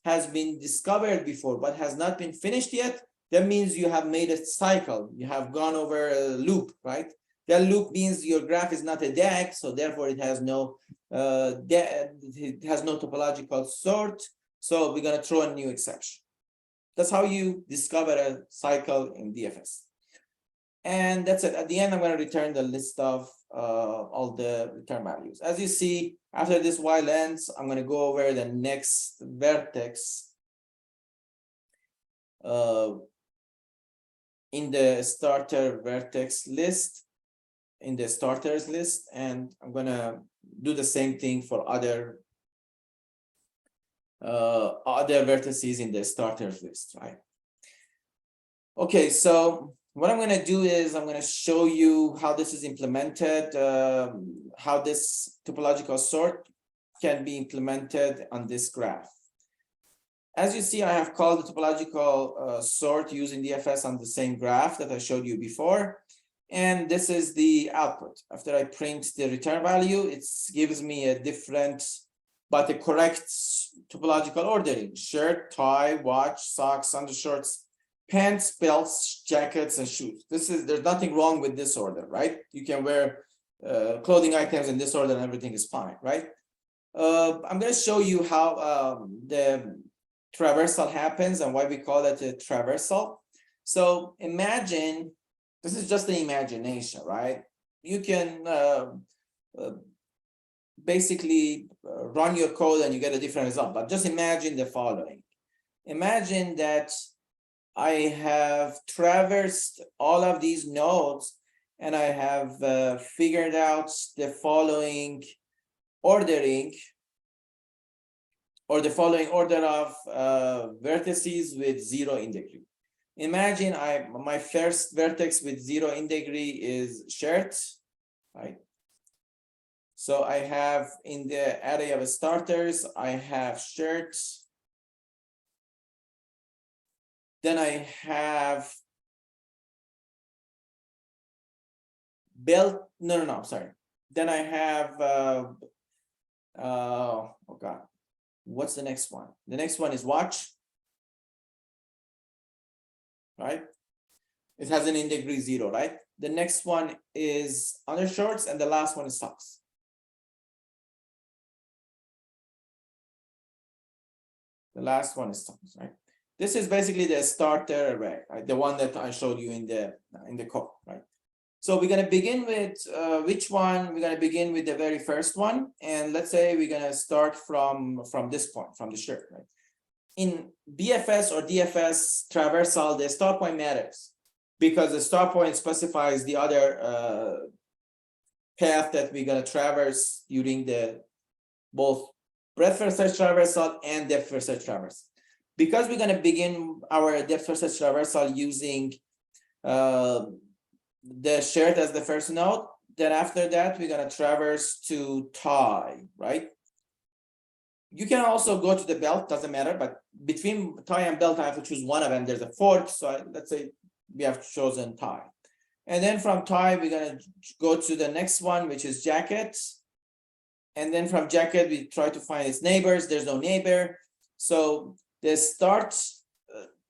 has been discovered before but has not been finished yet, that means you have made a cycle. You have gone over a loop, right? That loop means your graph is not a DAG, so therefore it has no topological sort. So we're going to throw a new exception. That's how you discover a cycle in DFS. And that's it. At the end, I'm going to return the list of all the return values. As you see, after this while ends, I'm going to go over the next vertex in the starter vertex list, in the starters list, and I'm going to do the same thing for other vertices in the starters list, right? Okay, so what I'm going to do is I'm going to show you how this is implemented, how this topological sort can be implemented on this graph. As you see, I have called the topological sort using DFS on the same graph that I showed you before. And this is the output. After I print the return value, it gives me a different, but the correct topological ordering: shirt, tie, watch, socks, undershorts, pants, belts, jackets, and shoes. There's nothing wrong with this order, right? You can wear clothing items in this order and everything is fine, right? I'm going to show you how the traversal happens and why we call it a traversal. So imagine, this is just an imagination, right? You can basically run your code and you get a different result, but just imagine the following. Imagine that I have traversed all of these nodes and I have figured out the following ordering, or the following order of vertices with 0 in degree. Imagine my first vertex with 0 in degree is shirt, right? So I have in the array of starters, I have shirt. Then I have belt. No, sorry. Then I have, oh God, what's the next one? The next one is watch, right? It has an in degree 0, right? The next one is undershorts, and the last one is socks. The last one is socks, right? This is basically the starter array, right? The one that I showed you in the code, right? So we're going to begin with which one? We're going to begin with the very first one, and let's say we're going to start from this point, from the shirt, right? In BFS or DFS traversal, the start point matters because the start point specifies the other path that we're going to traverse during the both breadth first search traversal and depth first search traversal. Because we're going to begin our depth first search traversal using the shirt as the first node, then after that we're going to traverse to tie, right? You can also go to the belt, doesn't matter, but between tie and belt I have to choose one of them. There's a fork, so let's say we have chosen tie. And then from tie we're going to go to the next one, which is jacket. And then from jacket we try to find its neighbors. There's no neighbor, so the start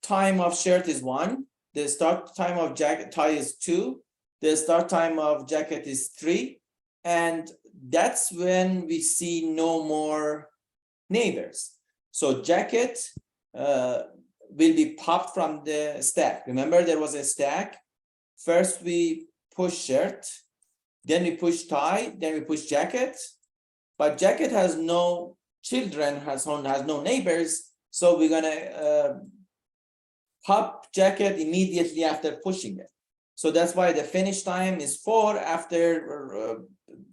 time of shirt is 1. The start time of jacket tie is 2. The start time of jacket is 3. And that's when we see no more neighbors. So jacket will be popped from the stack. Remember, there was a stack. First we push shirt, then we push tie, then we push jacket. But jacket has no children, has no neighbors. So we're gonna pop jacket immediately after pushing it. So that's why the finish time is 4. After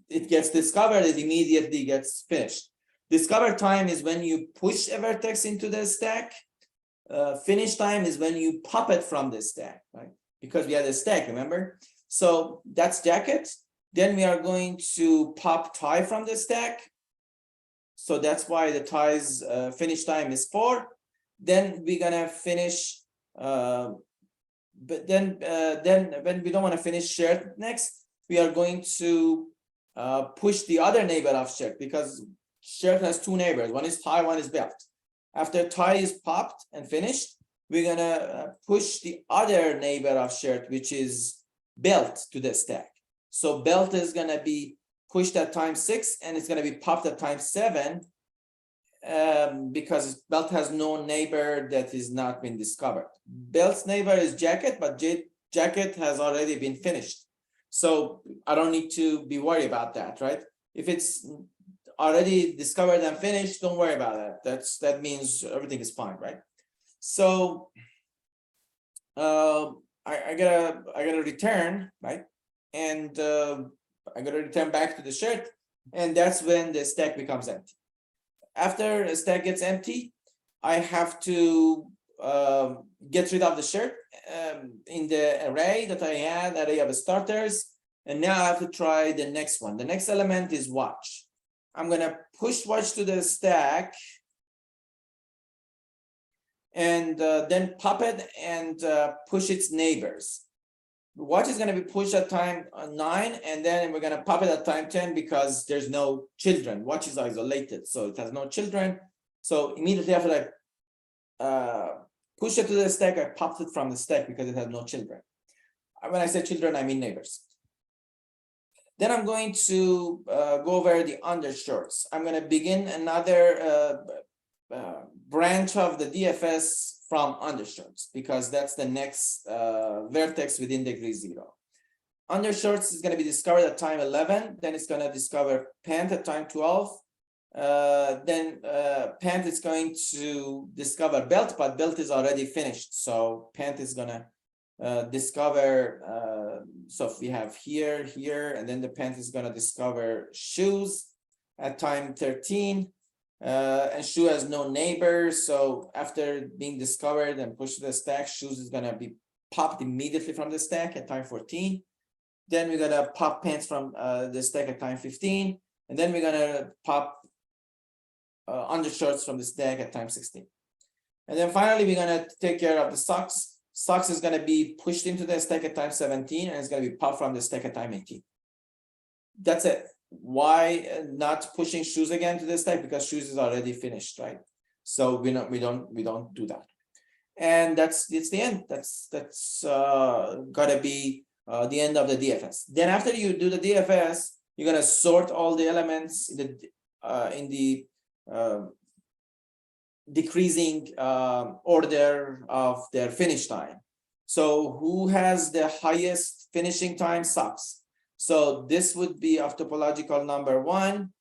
it gets discovered, it immediately gets finished. Discover time is when you push a vertex into the stack. Finish time is when you pop it from the stack, right? Because we had a stack, remember? So that's jacket. Then we are going to pop tie from the stack. So that's why the tie's finish time is 4. Then we're gonna finish, but then when we don't want to finish shared next, we are going to push the other neighbor of shared, because shared has 2 neighbors. One is tie, one is belt. After tie is popped and finished, we're gonna push the other neighbor of shared, which is belt, to the stack. So belt is gonna be pushed at time 6, and it's gonna be popped at time 7, because belt has no neighbor that is not been discovered. Belt's neighbor is jacket, but jacket has already been finished. So I don't need to be worried about that, right? If it's already discovered and finished, don't worry about that. That means everything is fine, right? So I gotta return, right? And I gotta return back to the shared, and that's when the stack becomes empty. After a stack gets empty, I have to get rid of the shared in the array that I had, array of starters, and now I have to try the next one. The next element is watch. I'm gonna push watch to the stack, and then pop it and push its neighbors. Watch is going to be pushed at time 9, and then we're going to pop it at time 10 because there's no children. Watch is isolated, so it has no children. So immediately after I push it to the stack, I popped it from the stack because it has no children. When I say children, I mean neighbors. Then I'm going to go over the undershorts. I'm going to begin another branch of the DFS from undershorts, because that's the next vertex within degree 0. Undershorts is going to be discovered at time 11. Then it's going to discover pant at time 12. Then pant is going to discover belt, but belt is already finished. So pant is going to discover, so if we have here, and then the pant is going to discover shoes at time 13. And shoe has no neighbor, so after being discovered and pushed to the stack, shoes is gonna be popped immediately from the stack at time 14. Then we're gonna pop pants from the stack at time 15, and then we're gonna pop undershorts from the stack at time 16. And then finally, we're gonna take care of the socks. Socks is gonna be pushed into the stack at time 17, and it's gonna be popped from the stack at time 18. That's it. Why not pushing shoes again to this stack? Because shoes is already finished, right? So we don't do that, and it's the end. That's gotta be the end of the DFS. Then after you do the DFS, you're gonna sort all the elements in the decreasing order of their finish time. So who has the highest finishing time? Socks. So this would be of topological number 1.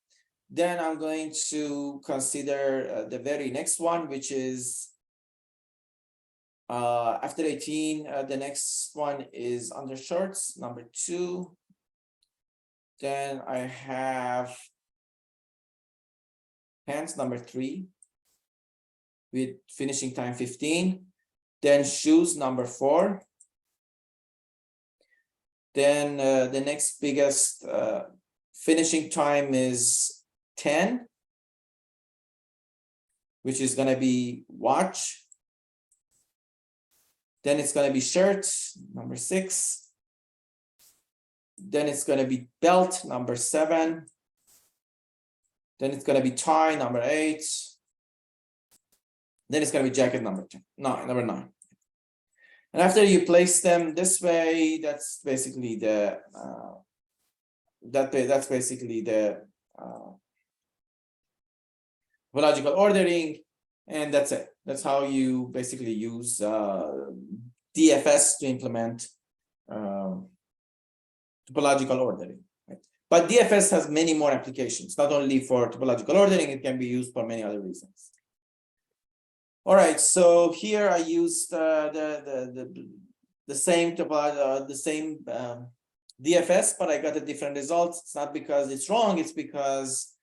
Then I'm going to consider the very next one, which is after 18. The next one is undershorts, number 2. Then I have pants, number 3, with finishing time 15. Then shoes, number 4. Then the next biggest finishing time is 10, which is going to be watch. Then it's going to be shirt, number 6. Then it's going to be belt, number 7. Then it's going to be tie, number 8. Then it's going to be jacket, number 9. And after you place them this way, that's basically the topological ordering, and that's it. That's how you basically use DFS to implement topological ordering. Right? But DFS has many more applications, not only for topological ordering; it can be used for many other reasons. All right, so here I used the same DFS, but I got a different result. It's not because it's wrong; it's because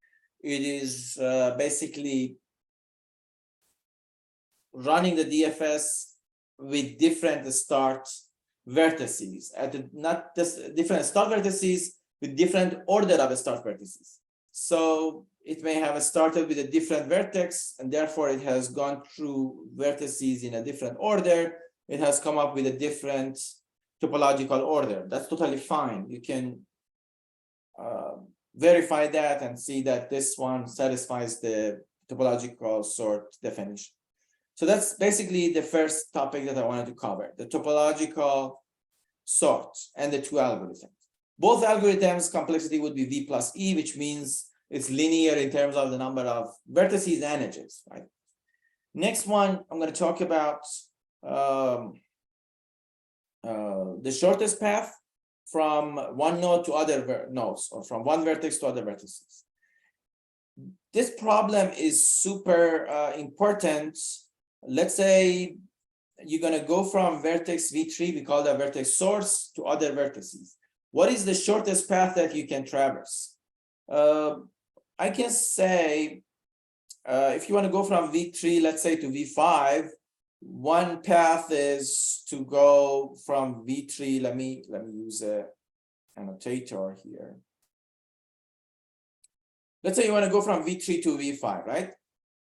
it is basically running the DFS with different start vertices. Not just different start vertices, with different order of start vertices. So it may have started with a different vertex, and therefore it has gone through vertices in a different order. It has come up with a different topological order. That's totally fine. You can verify that and see that this one satisfies the topological sort definition. So that's basically the first topic that I wanted to cover, the topological sort and the two algorithms. Both algorithms, complexity would be V plus E, which means it's linear in terms of the number of vertices and edges, right? Next one, I'm going to talk about the shortest path from one node to other nodes, or from one vertex to other vertices. This problem is super important. Let's say you're going to go from vertex V3, we call that vertex source, to other vertices. What is the shortest path that you can traverse? I can say, if you want to go from V3, let's say, to V5, one path is to go from V3. Let me use a annotator here. Let's say you want to go from V3 to V5, right?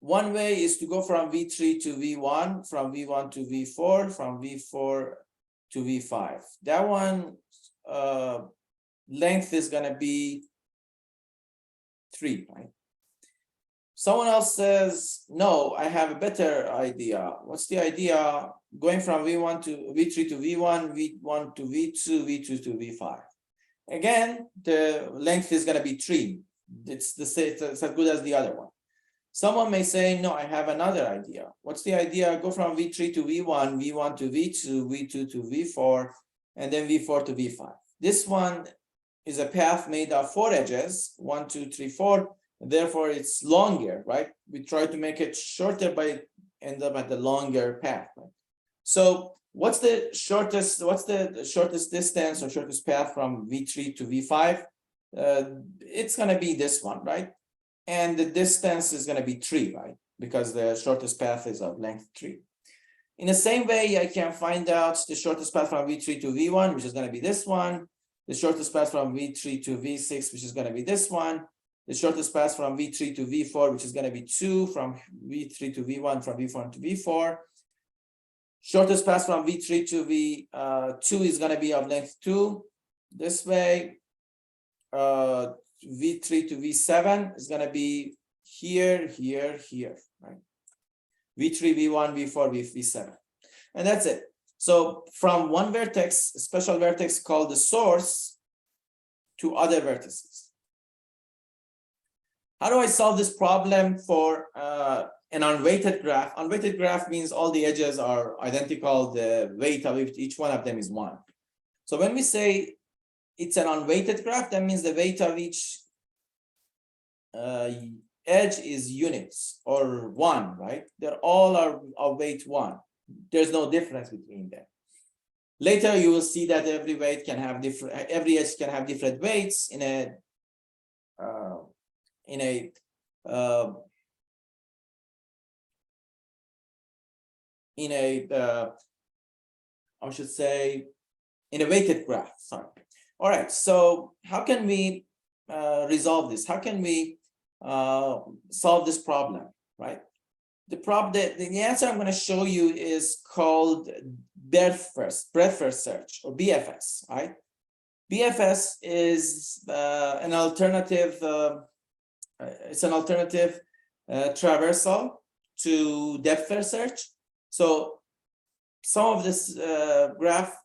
One way is to go from V3 to V1, from V1 to V4, from V4 to V5. That one length is going to be 3, right? Someone else says, no, I have a better idea. What's the idea? Going from V1 to V3 to V1, V1 to V2, V2 to V5. Again, the length is going to be 3. It's as good as the other one. Someone may say, no, I have another idea. What's the idea? Go from V3 to V1, V1 to V2, V2 to V4, and then V4 to V5. This one is a path made of 4 edges, 1, 2, 3, 4. Therefore, it's longer, right? We try to make it shorter, but end up at the longer path. Right? So what's the shortest distance or shortest path from V3 to V5? It's going to be this one, right? And the distance is going to be 3, right? Because the shortest path is of length 3. In the same way, I can find out the shortest path from V3 to V1, which is going to be this one. The shortest path from V3 to V6, which is going to be this one. The shortest path from V3 to V4, which is going to be 2, from V3 to V1, from V1 to V4. Shortest path from V3 to V2 is going to be of length 2. This way, V3 to V7 is going to be here, here, here, right? V3, V1, V4, V7. And that's it. So from one vertex, a special vertex called the source, to other vertices. How do I solve this problem for an unweighted graph? Unweighted graph means all the edges are identical. The weight of each one of them is 1. So when we say it's an unweighted graph, that means the weight of each edge is units, or 1, right? They're all are weight 1. There's no difference between them. Later, you will see that every weight can have every edge can have different weights in a I should say, in a weighted graph. Sorry. All right. So how can we resolve this? How can we solve this problem? Right. The answer I'm going to show you is called breadth first search, or BFS. Right. BFS is an alternative. It's an alternative traversal to depth first search. So some of this graph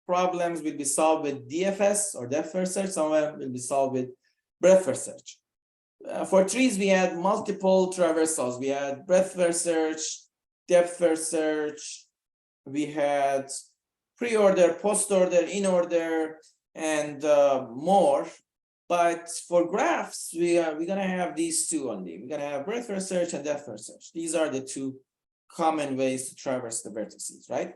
problems will be solved with DFS or depth first search. Some of them will be solved with breadth first search. For trees, we had multiple traversals. We had breadth first search, depth first search. We had pre-order, post-order, in-order, and more. But for graphs, we're going to have these two only. We're going to have breadth first search and depth first search. These are the two common ways to traverse the vertices, right?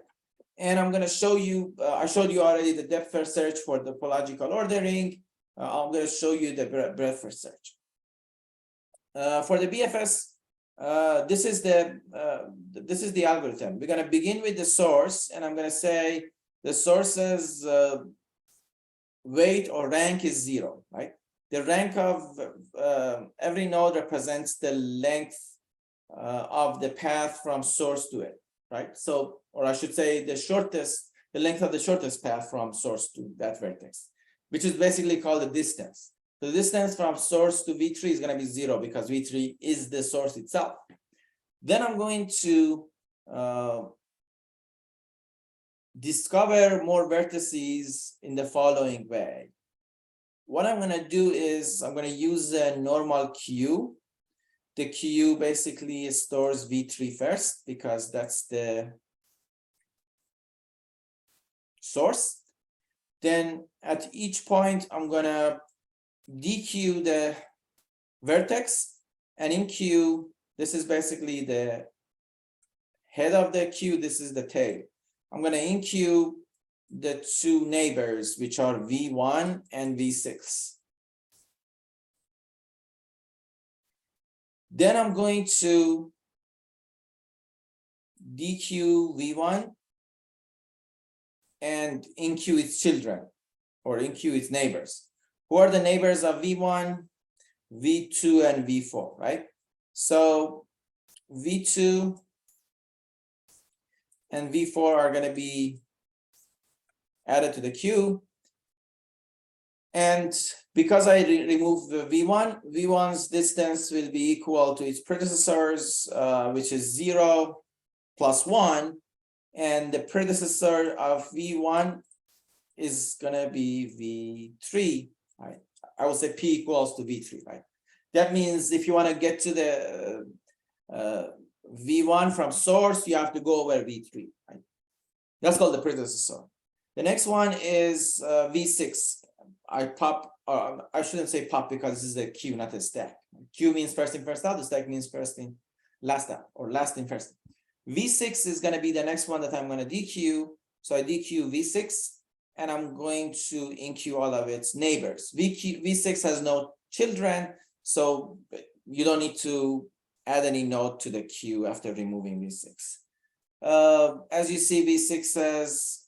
And I'm going to show you, I showed you already the depth first search for the topological ordering. I'm going to show you the breadth first search. For the BFS, this is the algorithm. We're going to begin with the source, and I'm going to say the sources weight or rank is 0, right? The rank of every node represents the length of the path from source to it, right? So, or I should say the length of the shortest path from source to that vertex, which is basically called the distance. So the distance from source to V3 is going to be 0 because V3 is the source itself. Then I'm going to discover more vertices in the following way. What I'm going to do is I'm going to use a normal queue. The queue basically stores V3 first because that's the source. Then at each point, I'm going to dequeue the vertex, and in queue, this is basically the head of the queue, this is the tail. I'm going to enqueue the two neighbors, which are V1 and V6. Then I'm going to dequeue V1 and enqueue its children, or enqueue its neighbors. Who are the neighbors of V1, V2, and V4, right? So V2 and V4 are going to be added to the queue. And because I remove the V1, V1's distance will be equal to its predecessors, which is 0 plus 1. And the predecessor of V1 is going to be V3, right? I will say P equals to V3, right? That means if you want to get to the V1 from source, you have to go over V3, right? That's called the predecessor. The next one is V6. I shouldn't say pop because this is a queue, not a stack. Queue means first in, first out. The stack means first in, last out, or last in, first in. V6 is going to be the next one that I'm going to dequeue. So I dequeue V6, and I'm going to enqueue all of its neighbors. V6 has no children, so you don't need to add any node to the queue after removing V6. As you see, V6 says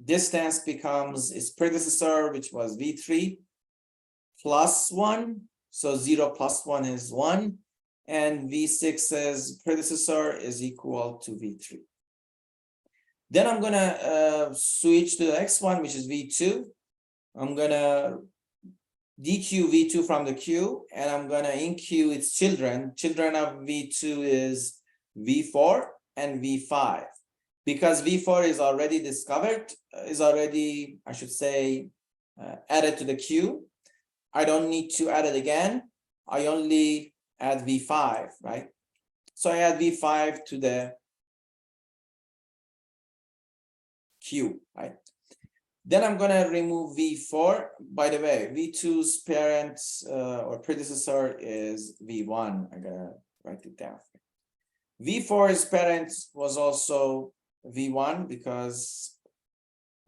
distance becomes its predecessor, which was V3 plus 1. So 0 plus 1 is 1. And V6's predecessor is equal to V3. Then I'm going to switch to the next one, which is V2. I'm going to dequeue V2 from the queue, and I'm going to enqueue its children. Children of V2 is V4 and V5. Because V4 is already discovered, I should say, added to the queue. I don't need to add it again. I only add V5, right? So I add V5 to the queue, right? Then I'm going to remove V4. By the way, V2's parent or predecessor is V1. I got to write it down. V4's parent was also V1 because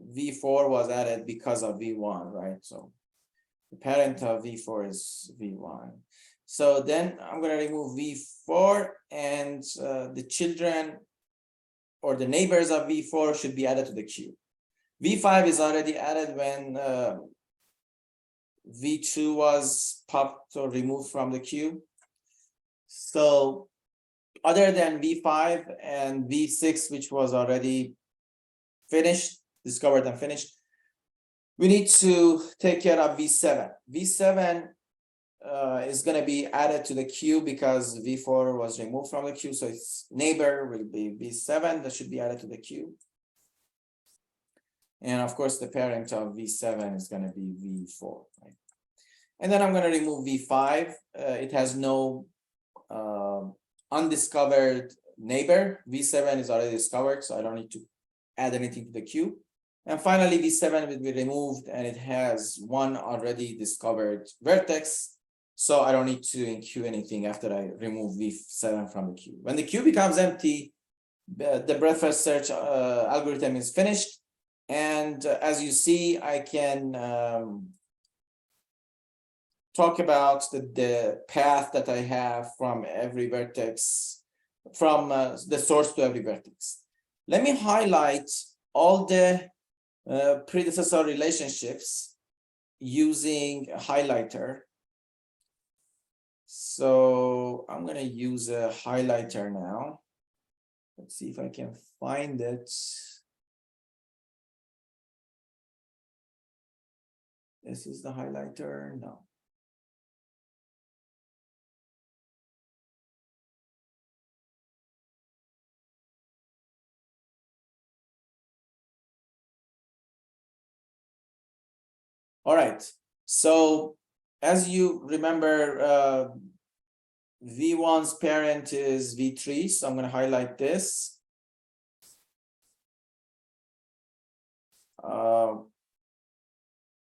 V4 was added because of V1, right? So the parent of V4 is V1. So then I'm going to remove V4, and the children or the neighbors of V4 should be added to the queue. V5 is already added when V2 was popped or removed from the queue. So other than V5 and V6, which was already finished, discovered and finished, we need to take care of V7. V7 is going to be added to the queue because V4 was removed from the queue. So its neighbor will be V7 that should be added to the queue. And of course, the parent of V7 is going to be V4, right? And then I'm going to remove V5. It has no undiscovered neighbor. V7 is already discovered, so I don't need to add anything to the queue. And finally, V7 will be removed, and it has one already discovered vertex, so I don't need to enqueue anything after I remove V7 from the queue. When the queue becomes empty, the breadth first search algorithm is finished. And as you see, I can talk about the path that I have from every vertex, from the source to every vertex. Let me highlight all the predecessor relationships using a highlighter. So I'm going to use a highlighter now. Let's see if I can find it. This is the highlighter. No. All right. So as you remember, V1's parent is V3. So I'm going to highlight this.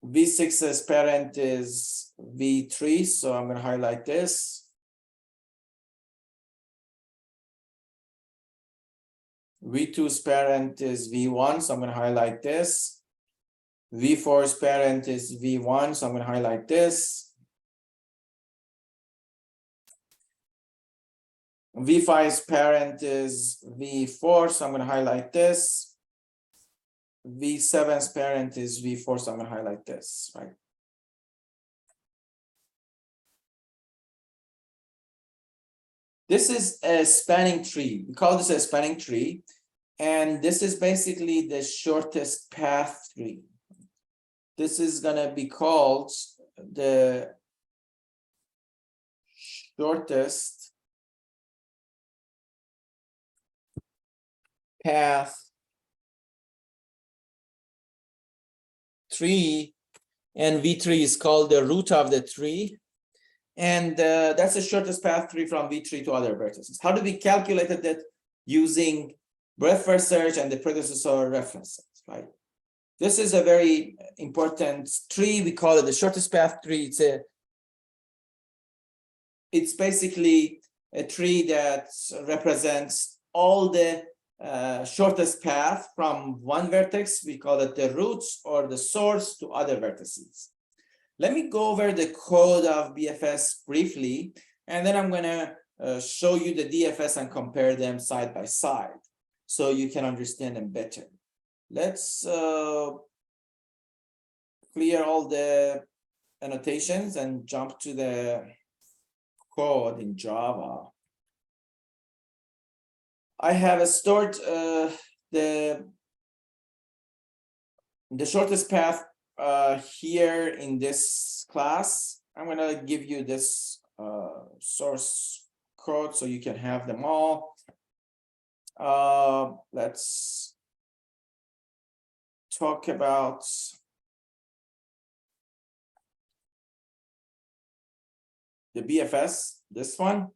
V6's parent is V3, so I'm going to highlight this. V2's parent is V1, so I'm going to highlight this. V4's parent is V1, so I'm going to highlight this. V5's parent is V4, so I'm going to highlight this. V7's parent is V4, so I'm going to highlight this, right? This is a spanning tree. We call this a spanning tree. And this is basically the shortest path tree. This is going to be called the shortest path tree, and V3 is called the root of the tree, and that's the shortest path tree from V3 to other vertices. How do we calculate that? Using breadth first search and the predecessor references, right? This is a very important tree. We call it the shortest path tree. It's basically a tree that represents all the shortest path from one vertex. We call it the roots or the source to other vertices. Let me go over the code of BFS briefly, and then I'm going to show you the DFS and compare them side by side so you can understand them better. Let's clear all the annotations and jump to the code in Java. I have stored the shortest path here in this class. I'm going to give you this source code so you can have them all. Let's talk about the BFS, this one.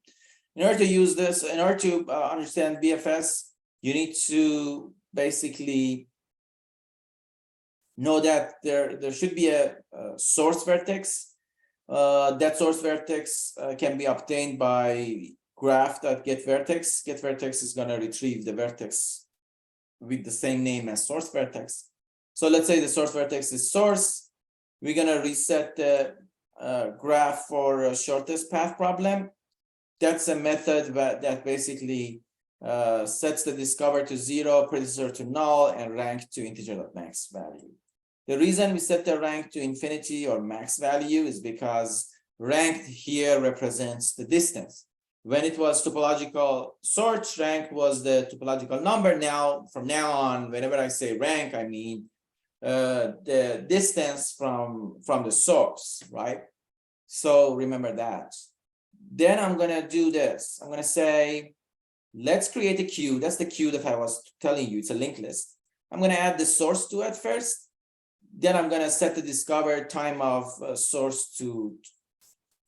In order to use this, in order to understand BFS, you need to basically know that there should be a source vertex. That source vertex can be obtained by graph.getVertex. GetVertex is going to retrieve the vertex with the same name as source vertex. So let's say the source vertex is source. We're going to reset the graph for a shortest path problem. That's a method that basically sets the discover to 0, predecessor to null, and rank to integer.max value. The reason we set the rank to infinity or max value is because ranked here represents the distance. When it was topological search, rank was the topological number. Now, from now on, whenever I say rank, I mean the distance from the source, right? So remember that. Then I'm going to do this. I'm going to say, let's create a queue. That's the queue that I was telling you. It's a linked list. I'm going to add the source to it first. Then I'm going to set the discover time of source to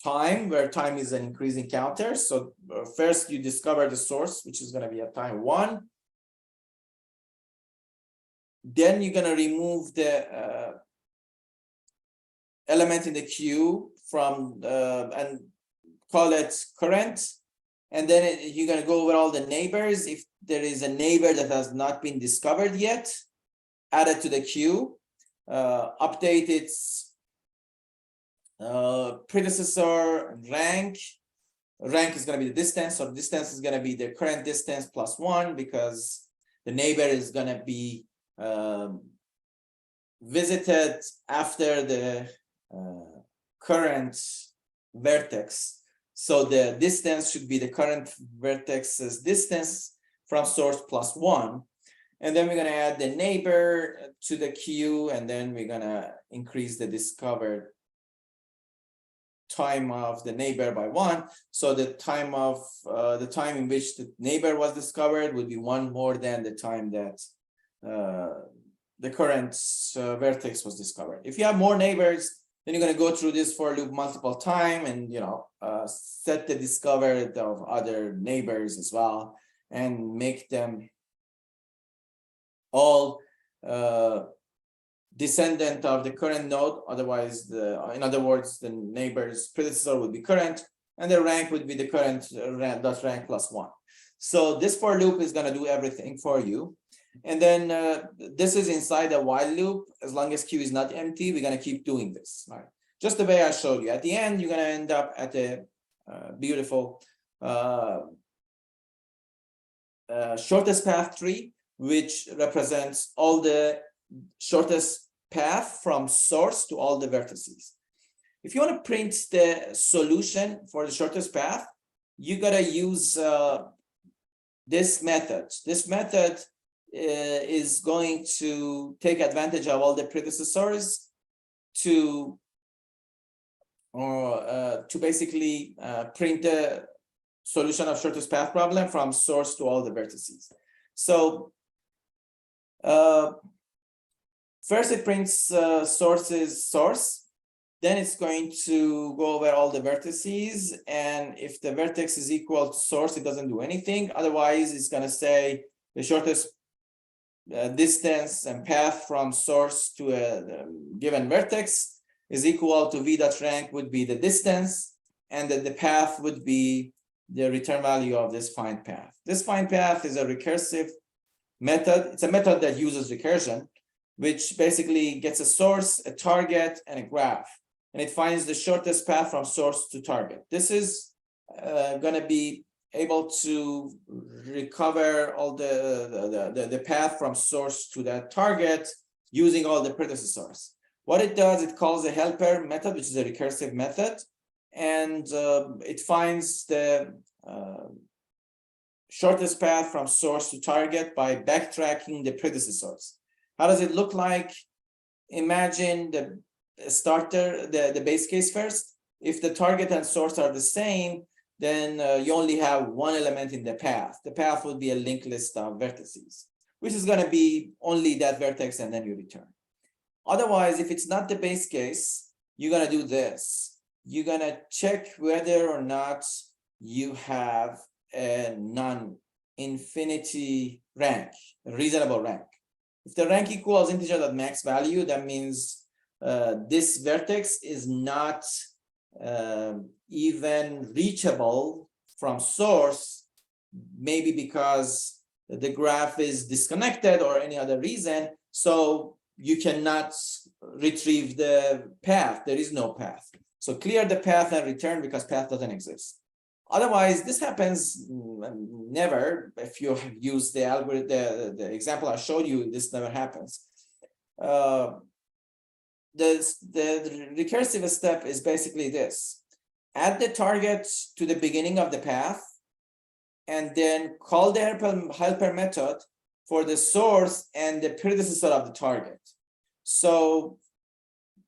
time, where time is an increasing counter. So first you discover the source, which is going to be at time 1. Then you're going to remove the element in the queue from and call it current. And then you're going to go over all the neighbors. If there is a neighbor that has not been discovered yet, add it to the queue. Update its predecessor rank. Rank is going to be the distance, so distance is going to be the current distance plus 1, because the neighbor is going to be visited after the current vertex. So the distance should be the current vertex's distance from source plus 1. And then we're going to add the neighbor to the queue, and then we're going to increase the discovered time of the neighbor by 1. So the time in which the neighbor was discovered would be 1 more than the time that the current vertex was discovered. If you have more neighbors, then you're going to go through this for loop multiple times, and set the discovered of other neighbors as well, and make them all descendant of the current node. Otherwise, in other words, the neighbor's predecessor would be current, and the rank would be the current dot rank plus 1. So this for loop is going to do everything for you. And then this is inside a while loop. As long as Q is not empty, we're going to keep doing this, right? Just the way I showed you. At the end, you're going to end up at a beautiful shortest path tree, which represents all the shortest path from source to all the vertices. If you want to print the solution for the shortest path, you got to use this method. This method is going to take advantage of all the predecessors to basically print the solution of shortest path problem from source to all the vertices. So first it prints source's source, then it's going to go over all the vertices, and if the vertex is equal to source, it doesn't do anything. Otherwise, it's going to say the shortest distance and path from source to a given vertex is equal to v dot rank would be the distance, and that the path would be the return value of this find path. This find path is a recursive method. It's a method that uses recursion, which basically gets a source, a target, and a graph, and it finds the shortest path from source to target. This is going to be able to recover all the path from source to that target using all the predecessors. What it does, it calls a helper method, which is a recursive method, and it finds the shortest path from source to target by backtracking the predecessors. How does it look like? Imagine the starter, the base case first. If the target and source are the same, then you only have one element in the path. The path would be a linked list of vertices, which is going to be only that vertex, and then you return. Otherwise, if it's not the base case, you're going to do this. You're going to check whether or not you have a non-infinity rank, a reasonable rank. If the rank equals integer.max value, that means this vertex is not even reachable from source, maybe because the graph is disconnected or any other reason, so you cannot retrieve the path. There is no path. So clear the path and return, because path doesn't exist. Otherwise, this happens never. If you use the algorithm, the example I showed you, this never happens. The recursive step is basically this: add the target to the beginning of the path, and then call the helper method for the source and the predecessor of the target. So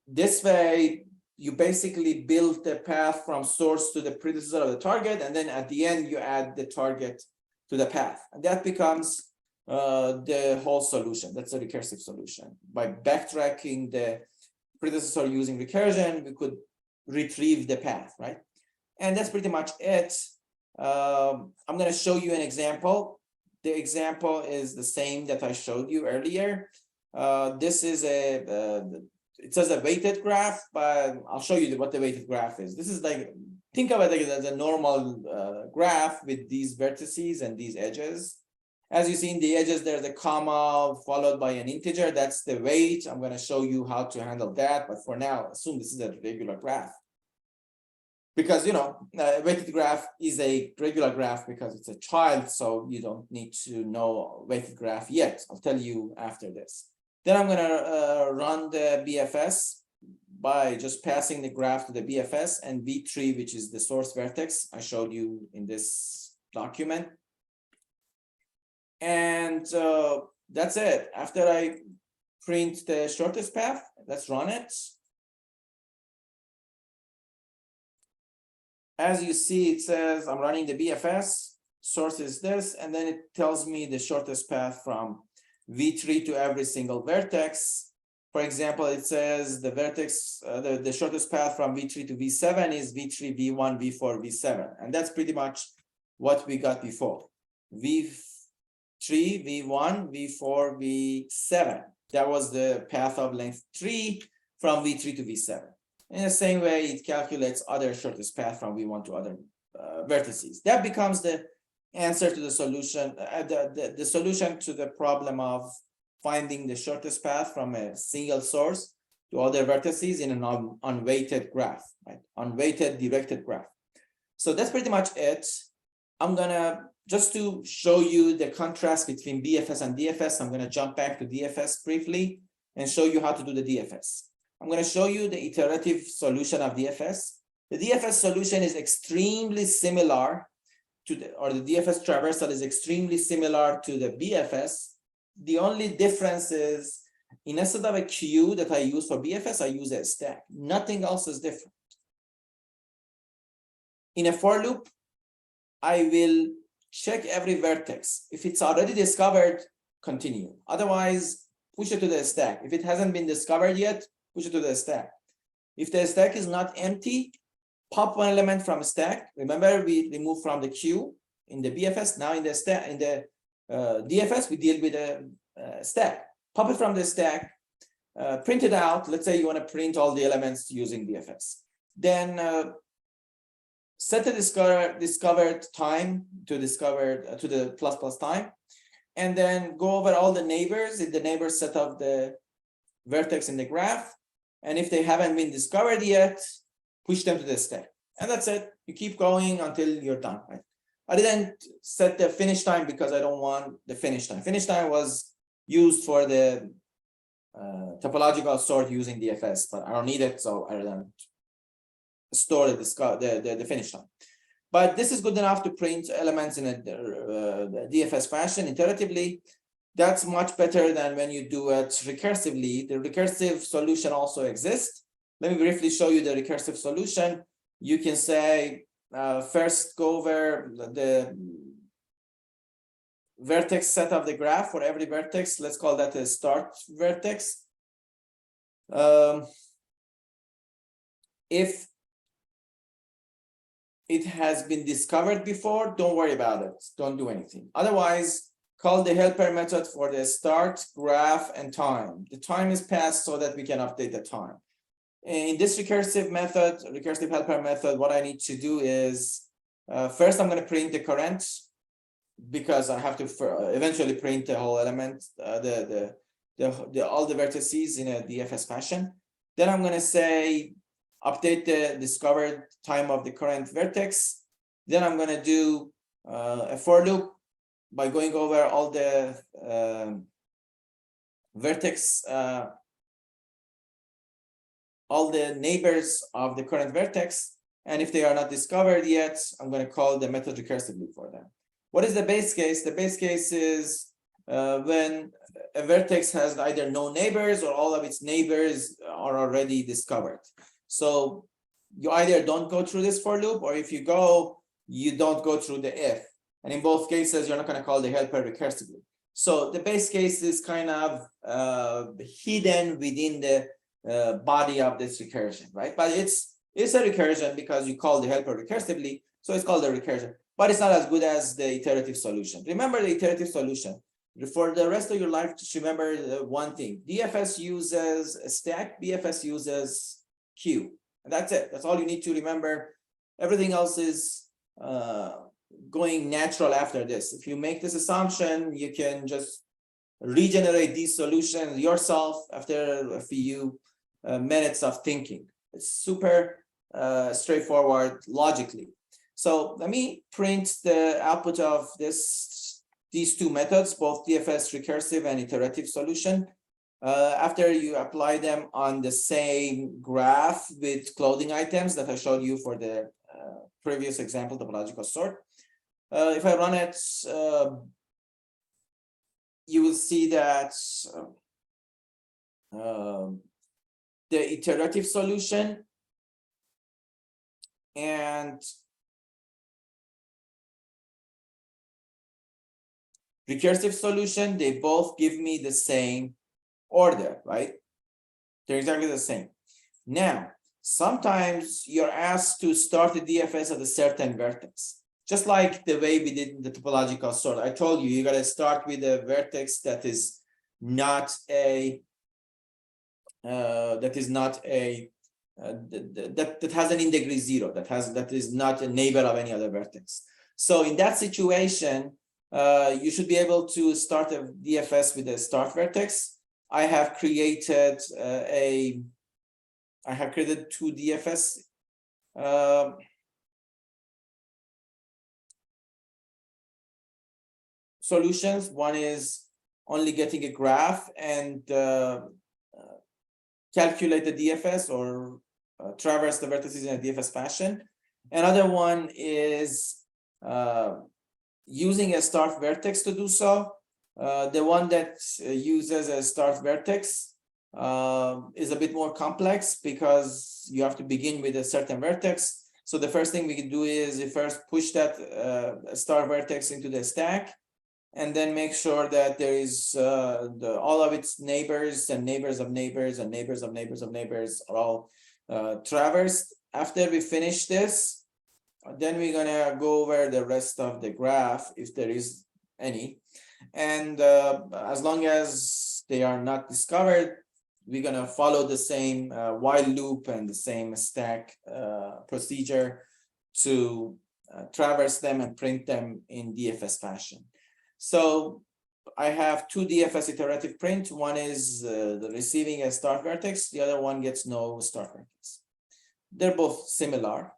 this way, you basically build the path from source to the predecessor of the target, and then at the end, you add the target to the path. And that becomes the whole solution. That's a recursive solution. By backtracking the predecessor using recursion, we could retrieve the path, right? And that's pretty much it. I'm going to show you an example. The example is the same that I showed you earlier. This is it says a weighted graph, but I'll show you what the weighted graph is. This is like, think of it as a normal graph with these vertices and these edges. As you see in the edges, there's a comma followed by an integer. That's the weight. I'm going to show you how to handle that. But for now, assume this is a regular graph. Because, weighted graph is a regular graph because it's a child. So you don't need to know weighted graph yet. I'll tell you after this. Then I'm gonna run the BFS by just passing the graph to the BFS and V3, which is the source vertex I showed you in this document. And that's it. After I print the shortest path, let's run it. As you see, it says I'm running the BFS, source is this, and then it tells me the shortest path from V3 to every single vertex. For example, it says the vertex, the shortest path from V3 to V7 is V3, V1, V4, V7. And that's pretty much what we got before. V3, V1, V4, V7. That was the path of length 3 from V3 to V7. In the same way, it calculates other shortest path from V1 to other vertices. That becomes the answer to the solution, the solution to the problem of finding the shortest path from a single source to other vertices in an unweighted graph, right? Unweighted directed graph. So that's pretty much it. I'm gonna, just to show you the contrast between BFS and DFS, I'm gonna jump back to DFS briefly and show you how to do the DFS. I'm gonna show you the iterative solution of DFS. The DFS solution is extremely similar to the, or the DFS traversal is extremely similar to the BFS. The only difference is instead of a queue that I use for BFS, I use a stack. Nothing else is different. In a for loop, I will check every vertex. If it's already discovered, continue. Otherwise, push it to the stack. If it hasn't been discovered yet, push it to the stack. If the stack is not empty, pop one element from a stack. Remember, we removed from the queue in the BFS. Now in the stack, in the DFS, we deal with a stack. Pop it from the stack, print it out. Let's say you want to print all the elements using DFS. Then set the discovered time to the plus time, and then go over all the neighbors in the neighbor set of the vertex in the graph. And if they haven't been discovered yet, push them to the stack. And that's it. You keep going until you're done, right? I didn't set the finish time because I don't want the finish time. Finish time was used for the topological sort using DFS, but I don't need it, so I don't store the finish time. But this is good enough to print elements in a DFS fashion iteratively. That's much better than when you do it recursively. The recursive solution also exists. Let me briefly show you the recursive solution. You can say, first go over the vertex set of the graph for every vertex. Let's call that a start vertex. If it has been discovered before, don't worry about it. Don't do anything. Otherwise, call the helper method for the start, graph, and time. The time is passed so that we can update the time. In this recursive method, recursive helper method, what I need to do is, first I'm going to print the current, because I have to eventually print the whole element, all the vertices in a DFS fashion. Then I'm going to say, update the discovered time of the current vertex. Then I'm going to do a for loop by going over all the vertex, all the neighbors of the current vertex. And if they are not discovered yet, I'm going to call the method recursively for them. What is the base case? The base case is when a vertex has either no neighbors or all of its neighbors are already discovered. So you either don't go through this for loop, or if you go, you don't go through the if. And in both cases, you're not going to call the helper recursively. So the base case is kind of hidden within the body of this recursion, right? But it's a recursion because you call the helper recursively, so it's called a recursion. But it's not as good as the iterative solution. Remember the iterative solution. For the rest of your life, just remember one thing. DFS uses a stack, BFS uses queue. And that's it. That's all you need to remember. Everything else is going natural after this. If you make this assumption, you can just regenerate these solutions yourself after a few minutes of thinking. It's super straightforward logically. So let me print the output of these two methods, both DFS recursive and iterative solution. After you apply them on the same graph with clothing items that I showed you for the previous example, topological sort. If I run it, you will see that the iterative solution and recursive solution, they both give me the same order, right? They're exactly the same. Now, sometimes you're asked to start the DFS at a certain vertex, just like the way we did in the topological sort. I told you, you got to start with a vertex that is not a that has an in degree 0, that is not a neighbor of any other vertex. So in that situation, you should be able to start a DFS with a start vertex. I have created two DFS solutions. One is only getting a graph and calculate the DFS or traverse the vertices in a DFS fashion. Another one is using a start vertex to do so. The one that uses a start vertex is a bit more complex because you have to begin with a certain vertex. So the first thing we can do is we first push that start vertex into the stack, and then make sure that there is all of its neighbors and neighbors of neighbors and neighbors of neighbors of neighbors are all traversed. After we finish this, then we're gonna go over the rest of the graph, if there is any. And as long as they are not discovered, we're gonna follow the same while loop and the same stack procedure to traverse them and print them in DFS fashion. So I have two DFS iterative print. One is the receiving a start vertex. The other one gets no start vertex. They're both similar.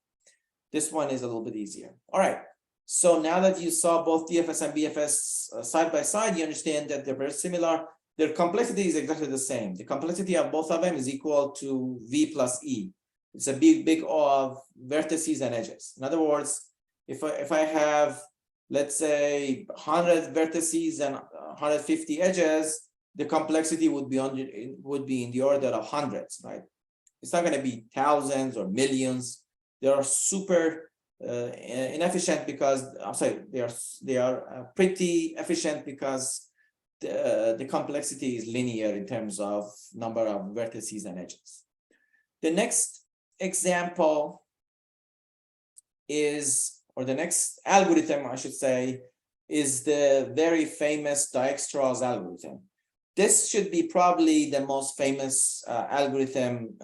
This one is a little bit easier. All right. So now that you saw both DFS and BFS side by side, you understand that they're very similar. Their complexity is exactly the same. The complexity of both of them is equal to V plus E. It's a big O of vertices and edges. In other words, if I have, let's say, 100 vertices and 150 edges, the complexity would be in the order of hundreds, right? It's not going to be thousands or millions. They are super inefficient because, I'm sorry, they are pretty efficient because the complexity is linear in terms of number of vertices and edges. The next example is, or the next algorithm, I should say, is the very famous Dijkstra's algorithm. This should be probably the most famous algorithm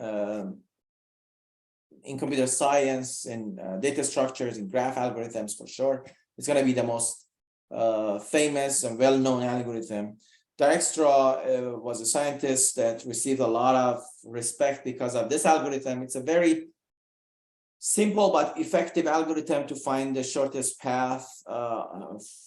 in computer science, in data structures, in graph algorithms for sure. It's going to be the most famous and well-known algorithm. Dijkstra was a scientist that received a lot of respect because of this algorithm. It's a very simple but effective algorithm to find the shortest path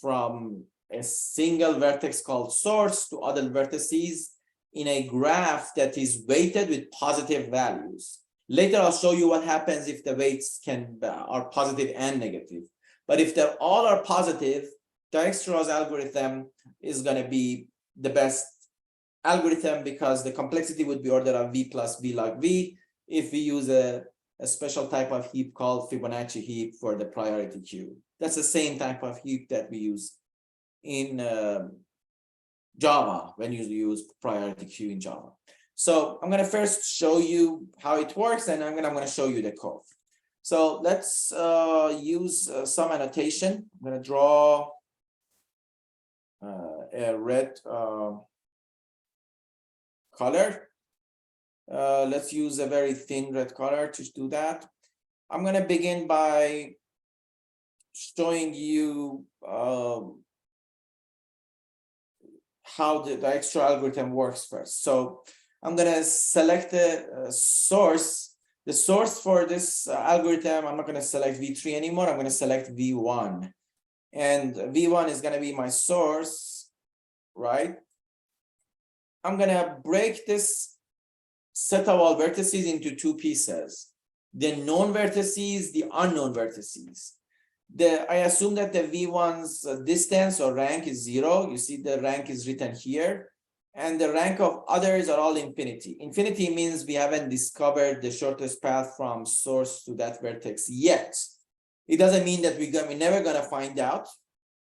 from a single vertex called source to other vertices in a graph that is weighted with positive values. Later, I'll show you what happens if the weights are positive and negative. But if they all are positive, Dijkstra's algorithm is going to be the best algorithm because the complexity would be order of V plus V log V if we use a special type of heap called Fibonacci heap for the priority queue. That's the same type of heap that we use in Java when you use priority queue in Java. So I'm going to first show you how it works, and I'm going to show you the code. So let's use some annotation. I'm going to draw a red color. Let's use a very thin red color to do that. I'm going to begin by showing you how the Dijkstra algorithm works first. So I'm going to select the source. The source for this algorithm, I'm not going to select V3 anymore. I'm going to select V1. And V1 is going to be my source, right? I'm gonna break this set of all vertices into two pieces. The known vertices, the unknown vertices. I assume that the V1's distance or rank is 0. You see the rank is written here. And the rank of others are all infinity. Infinity means we haven't discovered the shortest path from source to that vertex yet. It doesn't mean that we're never gonna find out.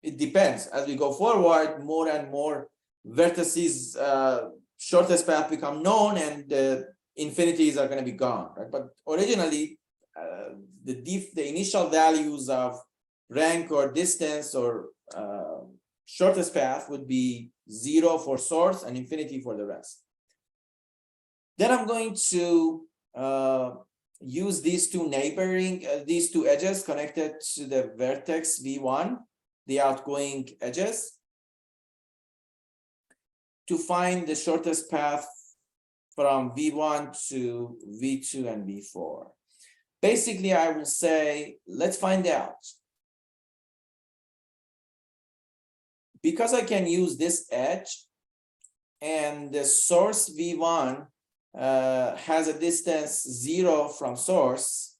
It depends. As we go forward, more and more vertices, shortest path become known, and the infinities are gonna be gone, right? But originally, the initial values of rank or distance or shortest path would be 0 for source and infinity for the rest. Then I'm going to use these two these two edges connected to the vertex V1, the outgoing edges, to find the shortest path from V1 to V2 and V4. Basically, I will say, let's find out. Because I can use this edge and the source V1 has a distance 0 from source,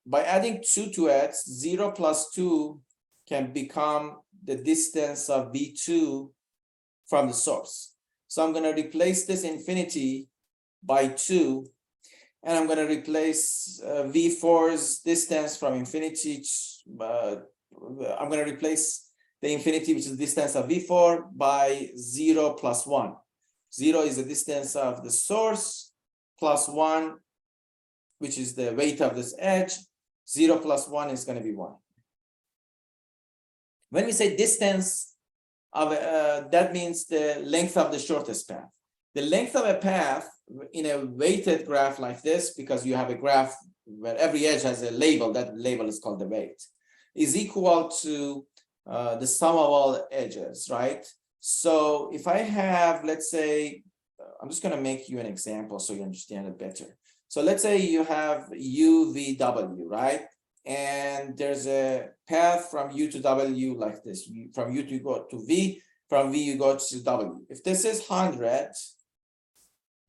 by adding 2 to it, 0 plus 2 can become the distance of V2 from the source. So I'm going to replace this infinity by 2, and I'm going to replace V4's distance from infinity. I'm going to replace the infinity, which is the distance of V4, by 0 plus 1. 0 is the distance of the source, plus 1, which is the weight of this edge. 0 plus 1 is going to be 1. When we say distance of that means the length of the shortest path. The length of a path in a weighted graph like this, because you have a graph where every edge has a label, that label is called the weight, is equal to the sum of all edges, right? So if I have, let's say, I'm just going to make you an example so you understand it better. So let's say you have UVW, right? And there's a path from U to W like this. From U to go to V, from V you go to W. If this is 100,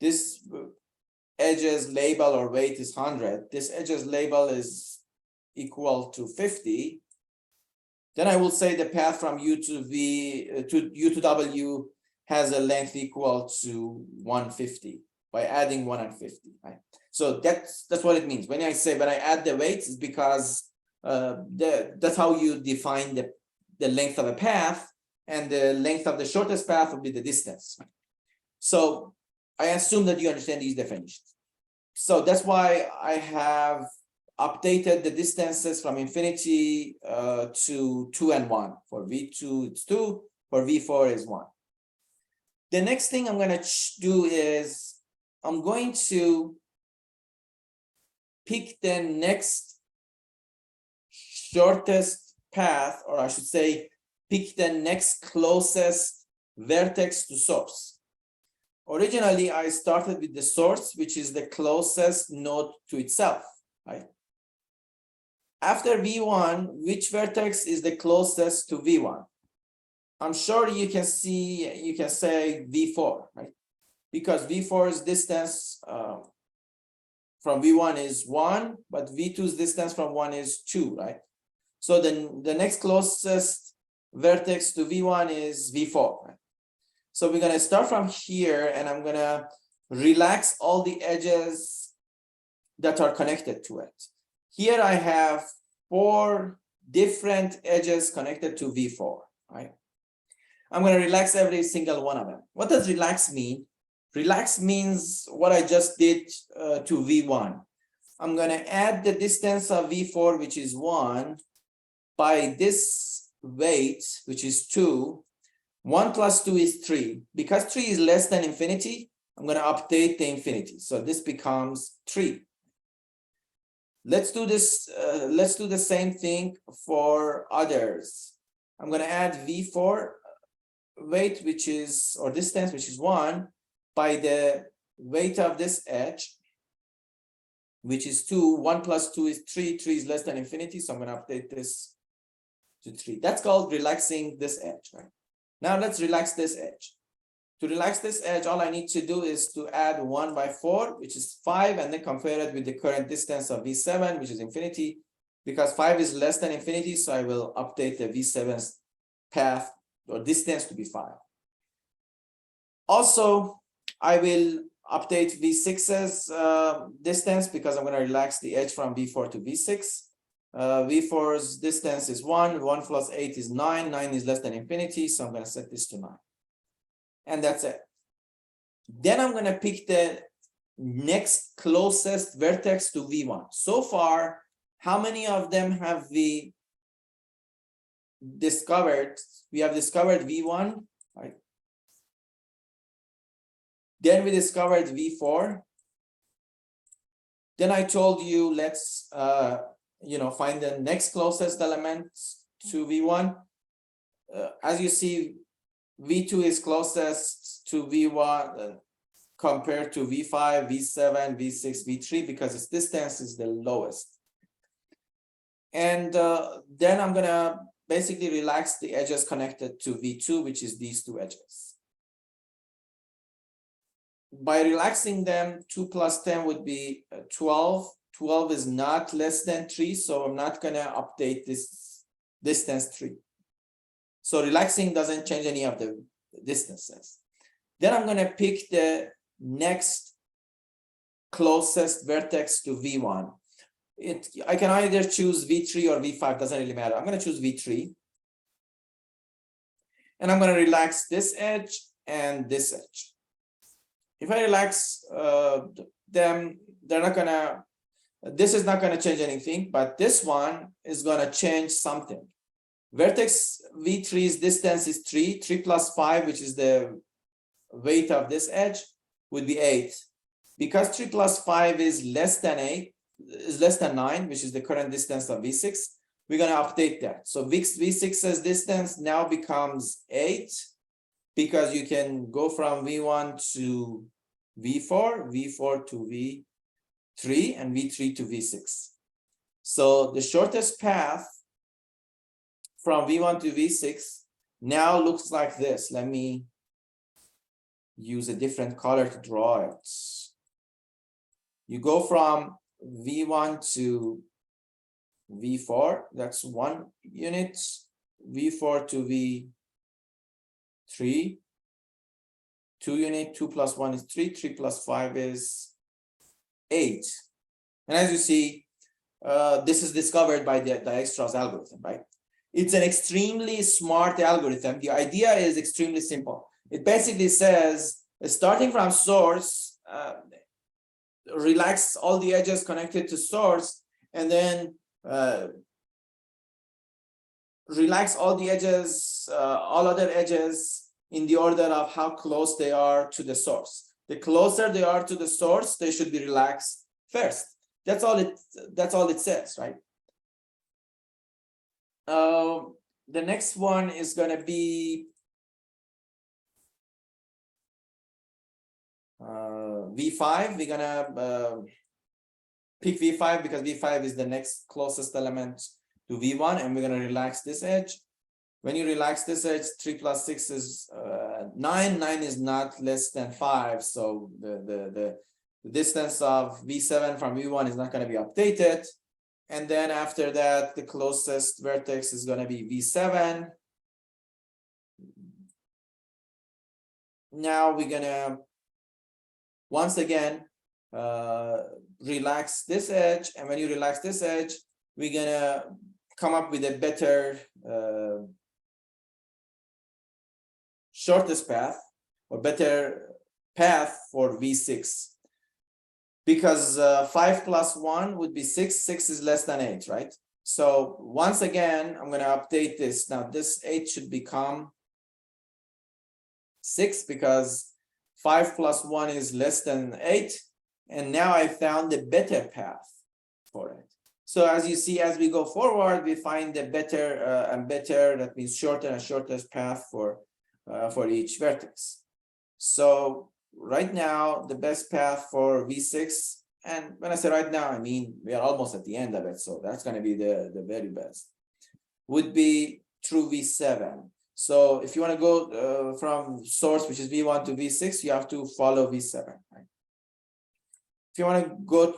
this edge's label or weight is 100. This edge's label is equal to 50. Then I will say the path from U to V to U to W has a length equal to 150 by adding 1 and 50, right? So that's what it means. When I add the weights, it's because that's how you define the length of a path, and the length of the shortest path will be the distance. So I assume that you understand these definitions. So that's why I have updated the distances from infinity to 2 and 1. For V2, it's 2. For V4 is 1. The next thing I'm going to do is I'm going to pick the next shortest path, or I should say, pick the next closest vertex to source. Originally, I started with the source, which is the closest node to itself, right? After V1, which vertex is the closest to V1? I'm sure you can say V4, right? Because V4's distance from V1 is 1, but V2's distance from 1 is 2, right? So then the next closest vertex to V1 is V4, right? So we're going to start from here, and I'm going to relax all the edges that are connected to it. Here I have 4 different edges connected to V4, right? I'm going to relax every single one of them. What does relax mean? Relax means what I just did to V1. I'm going to add the distance of V4, which is 1, by this weight, which is 2. 1 plus 2 is 3. Because 3 is less than infinity, I'm going to update the infinity. So this becomes 3. Let's do this. Let's do the same thing for others. I'm going to add V4 weight, which is, or distance, which is 1, by the weight of this edge, which is 2. 1 plus 2 is 3. 3 is less than infinity, so I'm going to update this to 3. That's called relaxing this edge, right? Now let's relax this edge. To relax this edge, all I need to do is to add 1 by 4, which is 5, and then compare it with the current distance of V7, which is infinity. Because 5 is less than infinity, so I will update the V7's path or distance to be 5. Also, I will update V6's distance because I'm going to relax the edge from V4 to V6. V4's distance is 1, 1 plus 8 is 9, 9 is less than infinity, so I'm going to set this to 9. And that's it. Then I'm going to pick the next closest vertex to V1. So far, how many of them have we discovered? We have discovered V1, right? Then we discovered V4. Then I told you, let's find the next closest element to V1. As you see, V2 is closest to V1 compared to V5, V7, V6, V3 because its distance is the lowest. And then I'm going to basically relax the edges connected to V2, which is these two edges. By relaxing them, 2 plus 10 would be 12. 12 is not less than 3, so I'm not going to update this distance 3. So relaxing doesn't change any of the distances. Then I'm going to pick the next closest vertex to V1. I can either choose V3 or V5, doesn't really matter. I'm going to choose V3. And I'm going to relax this edge and this edge. If I relax them, this is not going to change anything, but this one is going to change something. Vertex V3's distance is 3. 3 plus 5, which is the weight of this edge, would be 8. Because 3 plus 5 is less than 9, which is the current distance of V6, we're going to update that. So V6's distance now becomes 8 because you can go from V1 to V4, V4 to V3, and V3 to V6. So the shortest path from V1 to V6 now looks like this. Let me use a different color to draw it. You go from V1 to V4, that's 1 unit, V4 to V3, 2 unit, 2 plus 1 is 3, 3 plus 5 is 8. And as you see, this is discovered by the Dijkstra's algorithm, right? It's an extremely smart algorithm. The idea is extremely simple. It basically says, starting from source, relax all the edges connected to source, and then relax all the edges, all other edges in the order of how close they are to the source. The closer they are to the source, they should be relaxed first. That's all it says, right? The next one is going to be V5. We're going to pick V5 because V5 is the next closest element to V1, and we're going to relax this edge. When you relax this edge, 3 plus 6 is 9. 9 is not less than 5, so the distance of V7 from V1 is not going to be updated. And then after that, the closest vertex is going to be V7. Now we're going to, once again, relax this edge. And when you relax this edge, we're going to come up with a better shortest path or better path for V6. Because 5 plus 1 would be 6. 6 is less than 8, right? So once again, I'm going to update this. Now this 8 should become 6 because 5 plus 1 is less than 8. And now I found the better path for it. So as you see, as we go forward, we find the better and better, that means shorter and shortest path for each vertex. So right now, the best path for V6, and when I say right now, I mean we are almost at the end of it, so that's going to be the very best, would be through V7. So if you want to go from source, which is V1 to V6, you have to follow V7. Right? If you want to go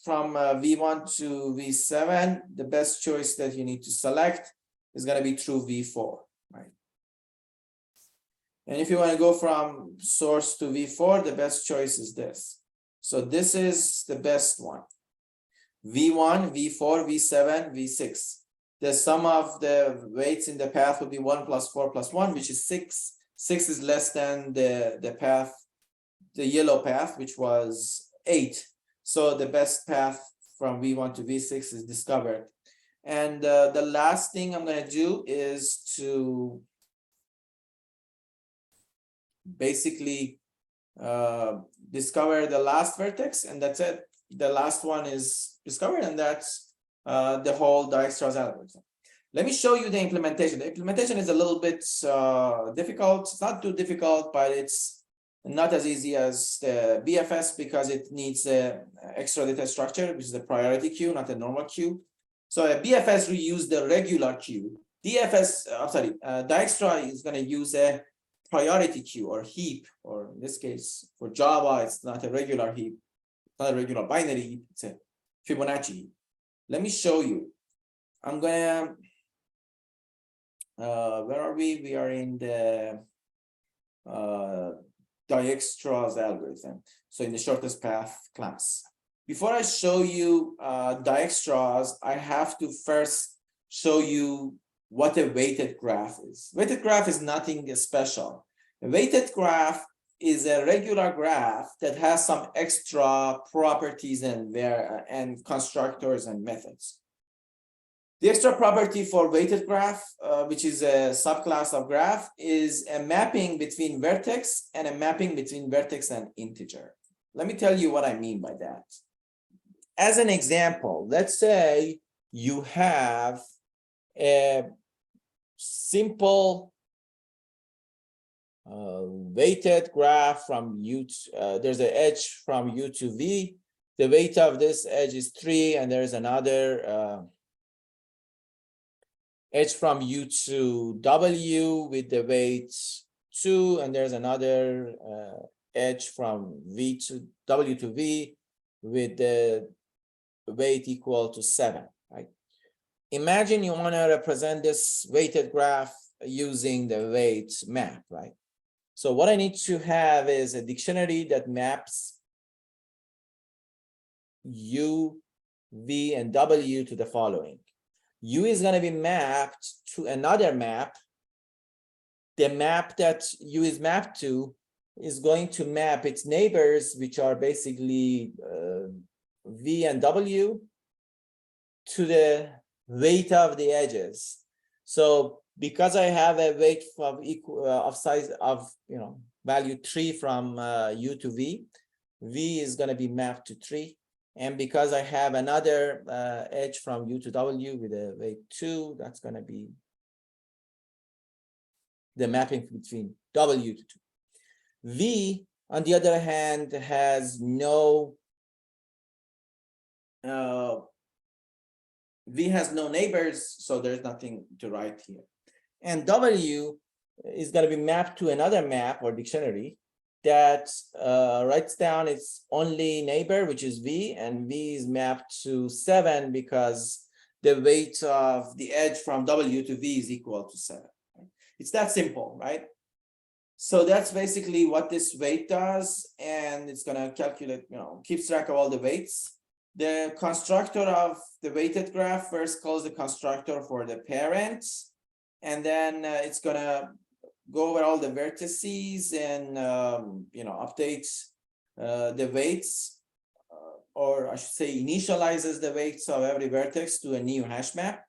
from V1 to V7, the best choice that you need to select is going to be through V4, right? And if you want to go from source to V4, the best choice is this. So this is the best one. V1, V4, V7, V6. The sum of the weights in the path would be 1 plus 4 plus 1, which is 6. 6 is less than the path, the yellow path, which was 8. So the best path from V1 to V6 is discovered. And the last thing I'm going to do is to basically discover the last vertex, and that's it. The last one is discovered, and that's the whole Dijkstra's algorithm. Let me show you the implementation. The implementation is a little bit difficult. It's not too difficult, but it's not as easy as the BFS because it needs an extra data structure, which is a priority queue, not a normal queue. So a BFS reuse the regular queue. Dijkstra is going to use a priority queue or heap, or in this case for Java, it's not a regular heap, not a regular binary heap, it's a Fibonacci heap. Let me show you. I'm gonna where are we? We are in the Dijkstra's algorithm. So in the shortest path class. Before I show you Dijkstra's, I have to first show you what a weighted graph is. Weighted graph is nothing special. A weighted graph is a regular graph that has some extra properties and constructors and methods. The extra property for weighted graph, which is a subclass of graph, is a mapping between vertex and a mapping between vertex and integer. Let me tell you what I mean by that. As an example, let's say you have a simple weighted graph from U to, there's an edge from U to V. The weight of this edge is 3, and there's another edge from U to W with the weight 2, and there's another edge from V to W to V with the weight equal to 7, right? Imagine you want to represent this weighted graph using the weight map, right? So what I need to have is a dictionary that maps U, V, and W to the following. U is going to be mapped to another map. The map that U is mapped to is going to map its neighbors, which are basically V and W, to the weight of the edges. So because I have a weight of equal of size of value 3 from U to V, V is going to be mapped to 3. And because I have another edge from U to W with a weight 2, that's going to be the mapping between W to 2. V, on the other hand, has no V has no neighbors, so there's nothing to write here. And W is going to be mapped to another map or dictionary that writes down its only neighbor, which is V, and V is mapped to 7 because the weight of the edge from W to V is equal to 7. Right? It's that simple, right? So that's basically what this weight does, and it's going to calculate, keeps track of all the weights. The constructor of the weighted graph first calls the constructor for the parents, and then it's going to go over all the vertices and updates the weights, or I should say initializes the weights of every vertex to a new hash map.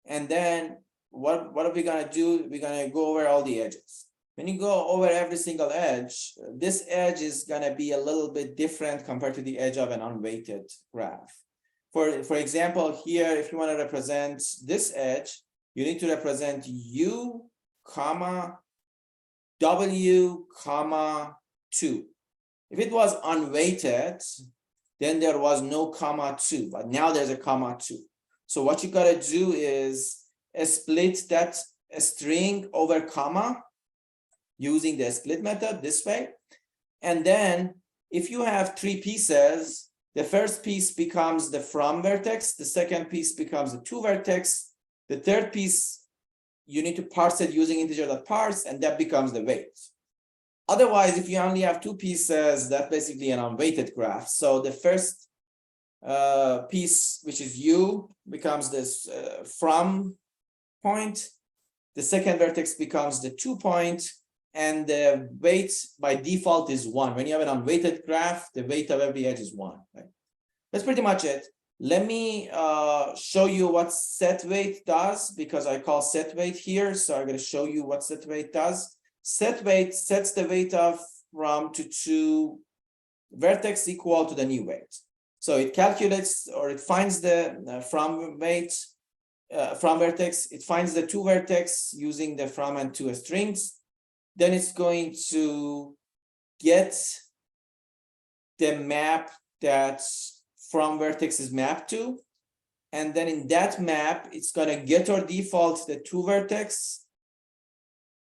And then what are we going to do? We're going to go over all the edges. When you go over every single edge, this edge is going to be a little bit different compared to the edge of an unweighted graph. For example, here, if you want to represent this edge, you need to represent U, comma, W, comma, 2. If it was unweighted, then there was no comma 2, but now there's a comma 2. So what you got to do is split that a string over comma using the split method this way. And then if you have three pieces, the first piece becomes the from vertex, the second piece becomes the to vertex, the third piece, you need to parse it using integer.parse, and that becomes the weight. Otherwise, if you only have two pieces, that's basically an unweighted graph. So the first piece, which is u, becomes this from point. The second vertex becomes the to point, and the weight by default is 1. When you have an unweighted graph, the weight of every edge is 1. Right? That's pretty much it. Let me show you what set weight does, because I call set weight here. So I'm going to show you what set weight does. Set weight sets the weight of from to vertex equal to the new weight. So it calculates, or it finds the from weight from vertex. It finds the to vertex using the from and to strings. Then it's going to get the map that from vertex is mapped to. And then in that map, it's going to get or default the to vertex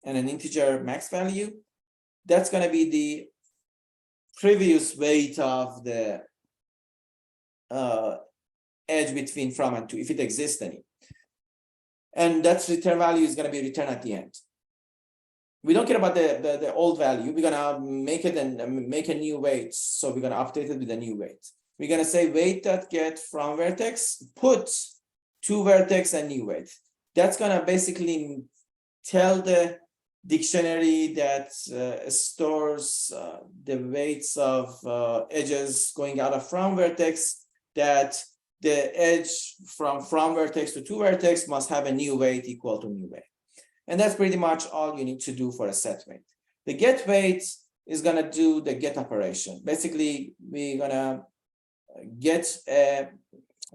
and an integer max value. That's going to be the previous weight of the edge between from and to, if it exists any. And that return value is going to be returned at the end. We don't care about the old value. We're going to make it and make a new weight. So we're going to update it with a new weight. We're going to say weight that get from vertex, put to vertex and new weight. That's going to basically tell the dictionary that stores the weights of edges going out of from vertex, that the edge from vertex to vertex must have a new weight equal to new weight. And that's pretty much all you need to do for a set weight. The get weight is going to do the get operation. Basically, we're going to get a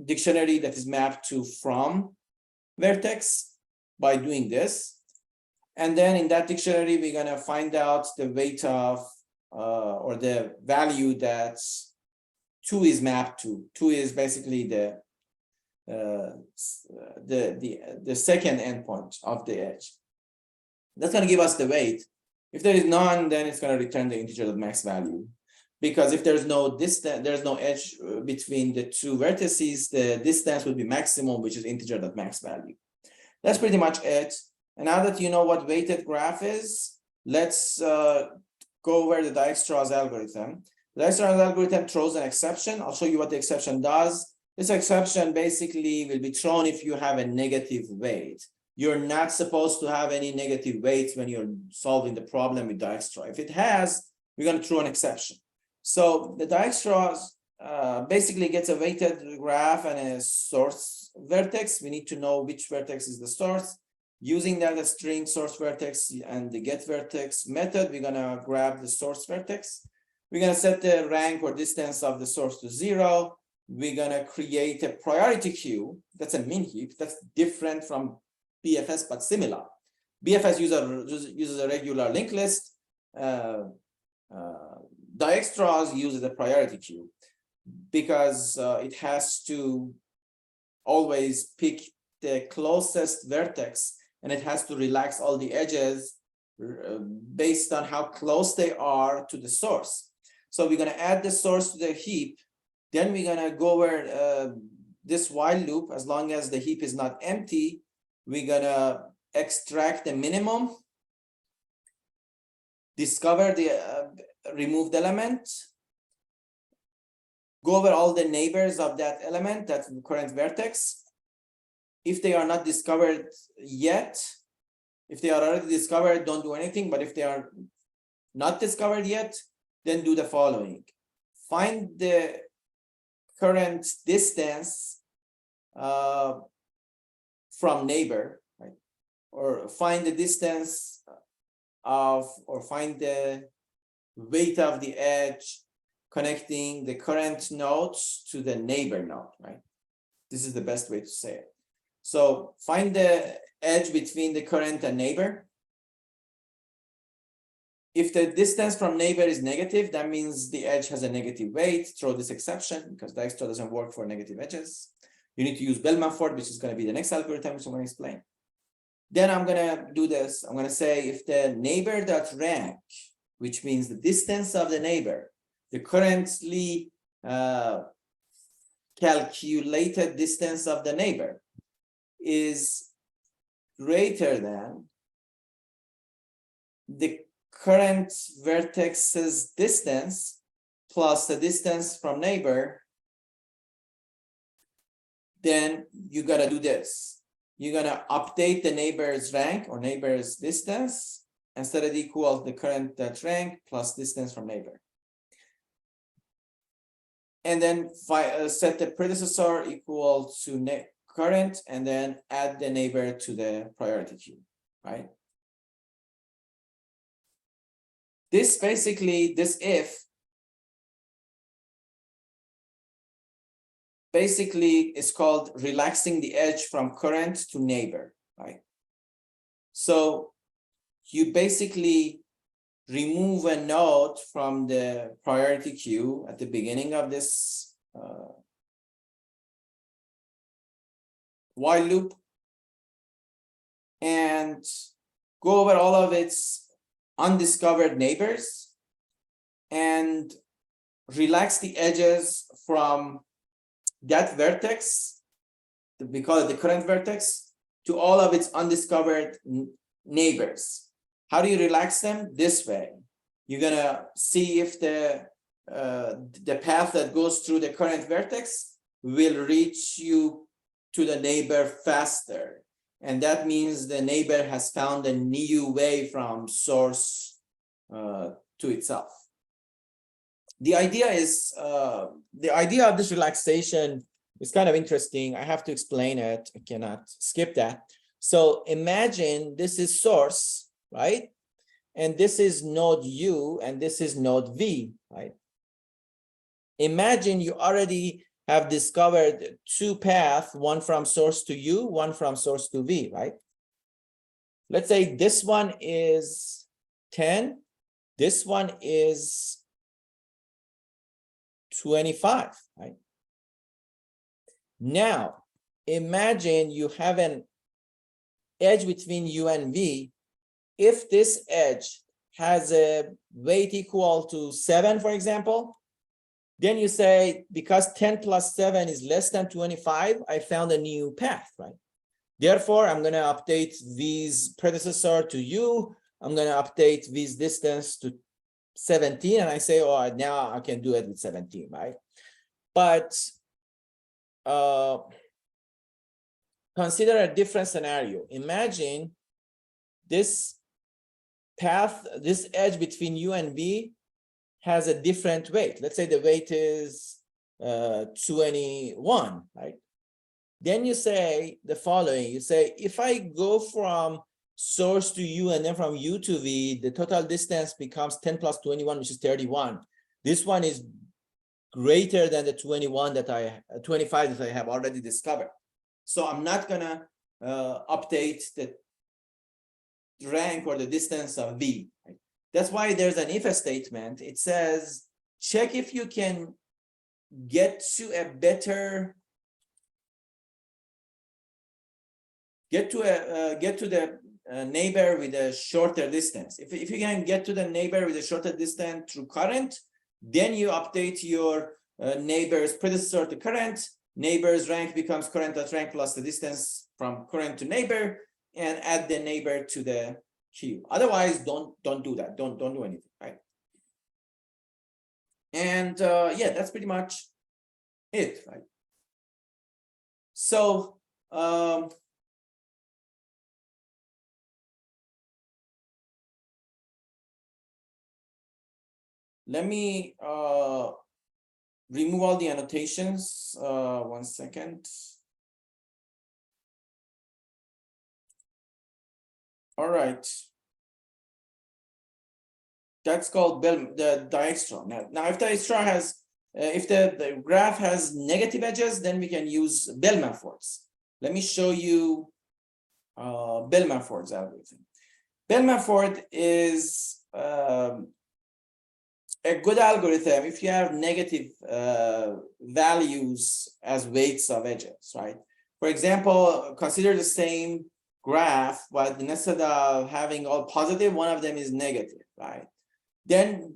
dictionary that is mapped to from vertex by doing this. And then in that dictionary, we're going to find out the weight of or the value that to is mapped to. To is basically the second endpoint of the edge. That's going to give us the weight. If there is none, then it's going to return the integer of max value. Because if there's no distance, there's no edge between the two vertices, the distance will be maximum, which is integer of max value. That's pretty much it. And now that you know what weighted graph is, let's go over the Dijkstra's algorithm. The Dijkstra's algorithm throws an exception. I'll show you what the exception does. This exception basically will be thrown if you have a negative weight. You're not supposed to have any negative weights when you're solving the problem with Dijkstra. If it has, we're going to throw an exception. So the Dijkstra basically gets a weighted graph and a source vertex. We need to know which vertex is the source. Using that string source vertex and the get vertex method, we're going to grab the source vertex. We're going to set the rank or distance of the source to 0. We're going to create a priority queue. That's a min heap. That's different from BFS, but similar. BFS uses a regular linked list. Dijkstra uses a priority queue because it has to always pick the closest vertex, and it has to relax all the edges based on how close they are to the source. So we're going to add the source to the heap. Then we're going to go over this while loop. As long as the heap is not empty, we're going to extract the minimum, discover the removed element, go over all the neighbors of that element, that current vertex. If they are not discovered yet, if they are already discovered, don't do anything. But if they are not discovered yet, then do the following. Find the current distance from neighbor, right? Or find the distance of, or find the weight of the edge connecting the current nodes to the neighbor node, right? This is the best way to say it. So find the edge between the current and neighbor. If the distance from neighbor is negative, that means the edge has a negative weight. Throw this exception because Dijkstra doesn't work for negative edges. You need to use BellmanFord, which is going to be the next algorithm, which I'm going to explain. Then I'm gonna do this. I'm gonna say if the neighbor.rank, which means the distance of the neighbor, the currently calculated distance of the neighbor is greater than the current vertex's distance plus the distance from neighbor, then you gotta do this. You're gonna update the neighbor's rank or neighbor's distance and set it equal to the current rank plus distance from neighbor. And then set the predecessor equal to current and then add the neighbor to the priority queue, right? This basically, this if, basically is called relaxing the edge from current to neighbor, right? So you basically remove a node from the priority queue at the beginning of this while loop and go over all of its undiscovered neighbors and relax the edges from that vertex, we call it the current vertex, to all of its undiscovered neighbors. How do you relax them? This way. You're gonna see if the path that goes through the current vertex will reach you to the neighbor faster. And that means the neighbor has found a new way from source to itself. The idea is, the idea of this relaxation is kind of interesting. I have to explain it. I cannot skip that. So imagine this is source, right? And this is node U and this is node V, right? Imagine you already have discovered two paths, one from source to U, one from source to V, right? Let's say this one is 10, this one is 25, right? Now, imagine you have an edge between U and V. If this edge has a weight equal to 7, for example, then you say, because 10 plus 7 is less than 25, I found a new path, right? Therefore, I'm going to update V's predecessor to U. I'm going to update V's distance to 17, and I say, oh, now I can do it with 17, right? But consider a different scenario. Imagine this path, this edge between U and V has a different weight. Let's say the weight is 21, right? Then you say the following, you say, if I go from source to U and then from U to V, the total distance becomes 10 plus 21, which is 31. This one is greater than the 25 that I have already discovered. So I'm not gonna update the rank or the distance of V. Right? That's why there's an if statement. It says, check if you can get to a better, get to the neighbor with a shorter distance. If you can get to the neighbor with a shorter distance through current, then you update your neighbor's predecessor to current. Neighbor's rank becomes current.rank plus the distance from current to neighbor, and add the neighbor to the queue. Otherwise, don't do that. Don't do anything, right? And yeah, that's pretty much it, right? So let me remove all the annotations. 1 second. All right. That's called the Dijkstra. Now, if Dijkstra has, if the graph has negative edges, then we can use BellmanFord's. Let me show you BellmanFord's algorithm. BellmanFord is a good algorithm if you have negative values as weights of edges, right? For example, consider the same graph, but instead of having all positive, one of them is negative, right? Then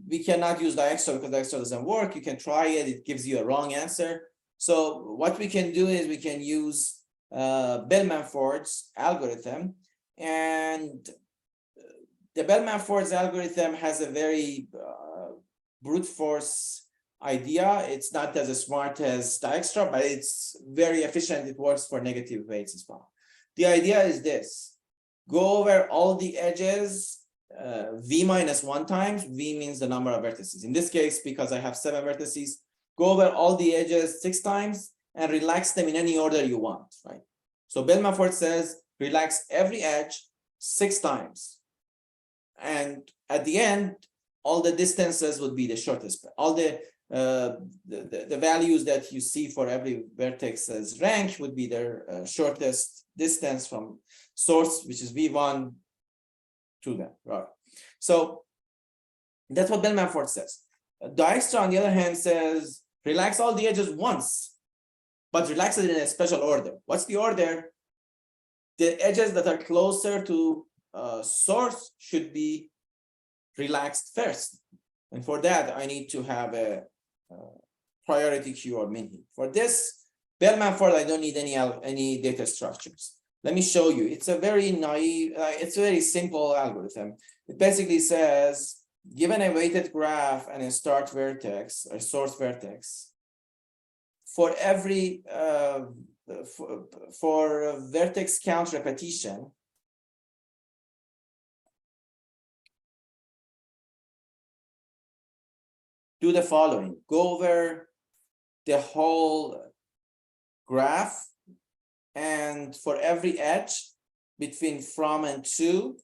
we cannot use Dijkstra because Dijkstra doesn't work. You can try it, it gives you a wrong answer. So what we can do is we can use BellmanFord's algorithm, and the BellmanFord's algorithm has a very brute force idea. It's not as smart as Dijkstra, but it's very efficient. It works for negative weights as well. The idea is this: go over all the edges v minus 1 times. V means the number of vertices. In this case, because I have 7 vertices, go over all the edges 6 times and relax them in any order you want, right? So BellmanFord says relax every edge 6 times. And at the end, all the distances would be the shortest. All the values that you see for every vertex's rank would be their shortest distance from source, which is v1 to them, right? So that's what BellmanFord says. Dijkstra, on the other hand, says relax all the edges once, but relax it in a special order. What's the order? The edges that are closer to source should be relaxed first, and for that I need to have a priority queue or min heap. For this BellmanFord, I don't need any data structures. Let me show you. It's a very naive, it's a very simple algorithm. It basically says, given a weighted graph and a start vertex or source vertex, for every for vertex count repetition, do the following: go over the whole graph, and for every edge between from and to,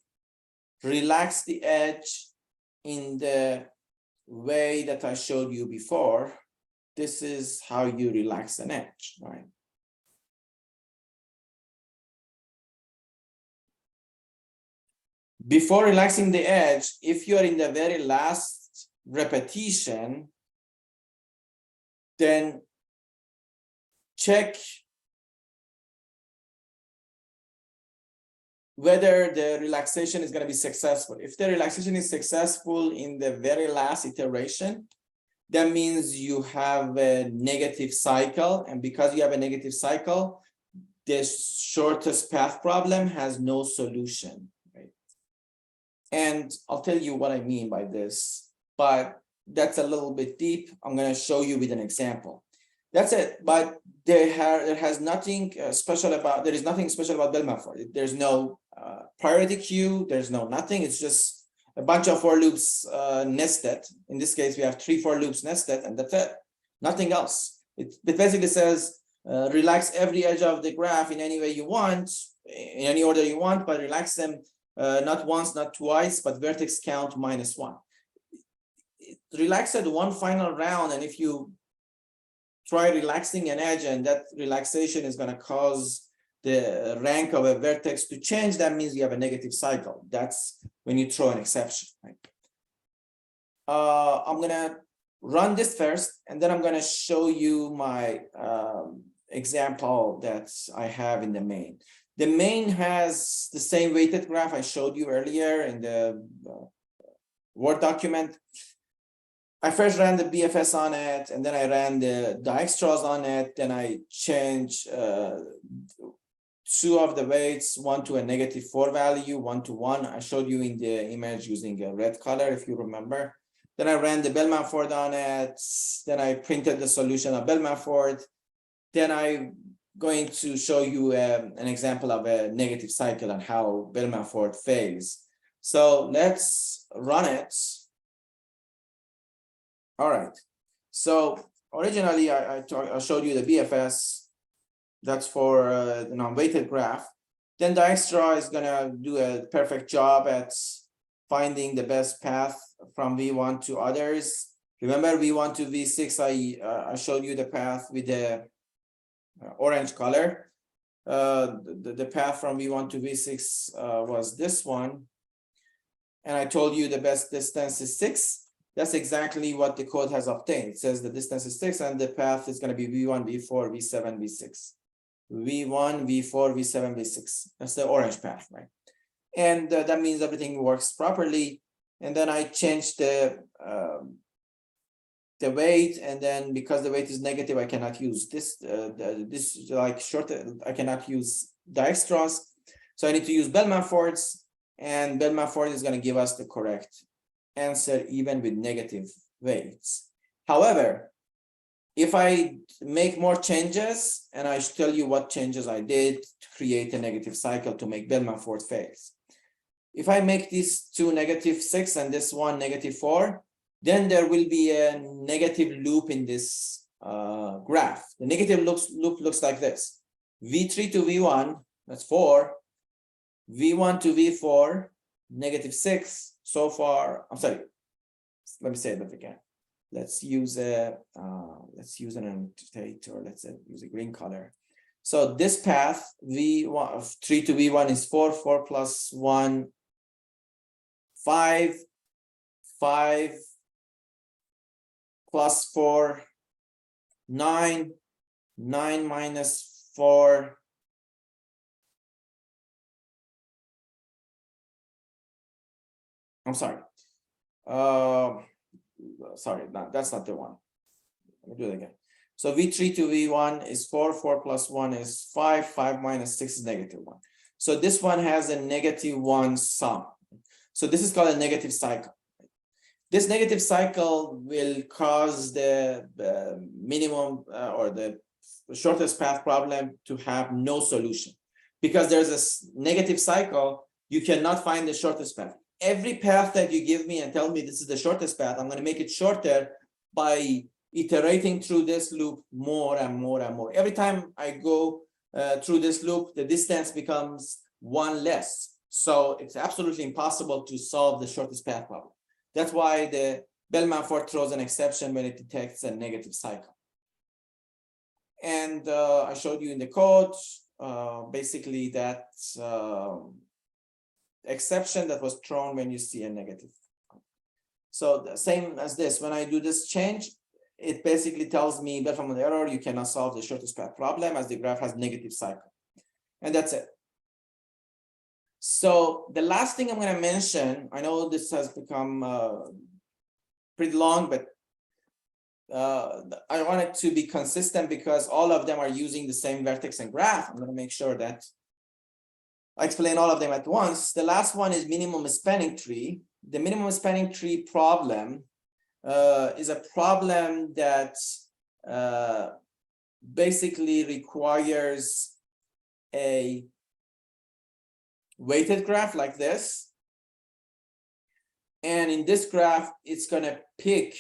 relax the edge in the way that I showed you before. This is how you relax an edge, right? Before relaxing the edge, if you're in the very last repetition, then check whether the relaxation is going to be successful. If the relaxation is successful in the very last iteration, that means you have a negative cycle. And because you have a negative cycle, the shortest path problem has no solution, right? And I'll tell you what I mean by this, but that's a little bit deep. I'm going to show you with an example. That's it. But there is nothing special about BellmanFord. There's no priority queue. There's no nothing. It's just a bunch of for loops nested. In this case, we have 3 for loops nested, and that's it. Nothing else. It basically says relax every edge of the graph in any way you want, in any order you want, but relax them not once, not twice, but vertex count -1. Relax it one final round, and if you try relaxing an edge and that relaxation is going to cause the rank of a vertex to change, that means you have a negative cycle. That's when you throw an exception, right? I'm going to run this first, and then I'm going to show you my example that I have in the main. The main has the same weighted graph I showed you earlier in the Word document. I first ran the BFS on it, and then I ran the Dijkstras on it. Then I changed 2 of the weights, 1 to a -4 value, 1 to 1. I showed you in the image using a red color, if you remember. Then I ran the BellmanFord on it. Then I printed the solution of BellmanFord. Then I'm going to show you an example of a negative cycle and how BellmanFord fails. So let's run it. All right. So originally, I showed you the BFS. That's for the non-weighted graph. Then Dijkstra is going to do a perfect job at finding the best path from V1 to others. Remember V1 to V6, I showed you the path with the orange color. The path from V1 to V6 was this one. And I told you the best distance is 6. That's exactly what the code has obtained. It says the distance is 6 and the path is going to be V1, V4, V7, V6. V1, V4, V7, V6. That's the orange path, right? And that means everything works properly. And then I change the weight, and then because the weight is negative, I cannot use this. This is like short. I cannot use Dijkstra's, so I need to use BellmanFord's, and BellmanFord is going to give us the correct answer even with negative weights. However, if I make more changes, and I tell you what changes I did to create a negative cycle to make BellmanFord fails. If I make these two -6 and this one -4, then there will be a negative loop in this graph. The negative loop looks like this. V3 to V1, that's 4. V1 to V4, -6. So far, I'm sorry. Let me say that again. Let's use an annotator. Let's use a green color. So this path, V1 3 to V1 is 4, 4 plus 1, 5, 5 plus 4, 9, 9 minus 4, I'm sorry. Sorry, that's not the one. Let me do it again. So V3 to V1 is 4, 4 plus 1 is 5, 5 minus 6 is -1. So this one has a -1 sum. So this is called a negative cycle. This negative cycle will cause the minimum or the shortest path problem to have no solution. Because there's a negative cycle, you cannot find the shortest path. Every path that you give me and tell me this is the shortest path, I'm going to make it shorter by iterating through this loop more and more and more. Every time I go through this loop, the distance becomes 1 less. So it's absolutely impossible to solve the shortest path problem. That's why the BellmanFord throws an exception when it detects a negative cycle. And I showed you in the code, basically that exception that was thrown when you see a negative. So the same as this, when I do this change, it basically tells me that from the error, you cannot solve the shortest path problem as the graph has negative cycle. And that's it. So the last thing I'm going to mention, I know this has become pretty long, but I want it to be consistent because all of them are using the same vertex and graph. I'm going to make sure that I explain all of them at once. The last one is minimum spanning tree. The minimum spanning tree problem is a problem that basically requires a weighted graph like this. And in this graph, it's going to pick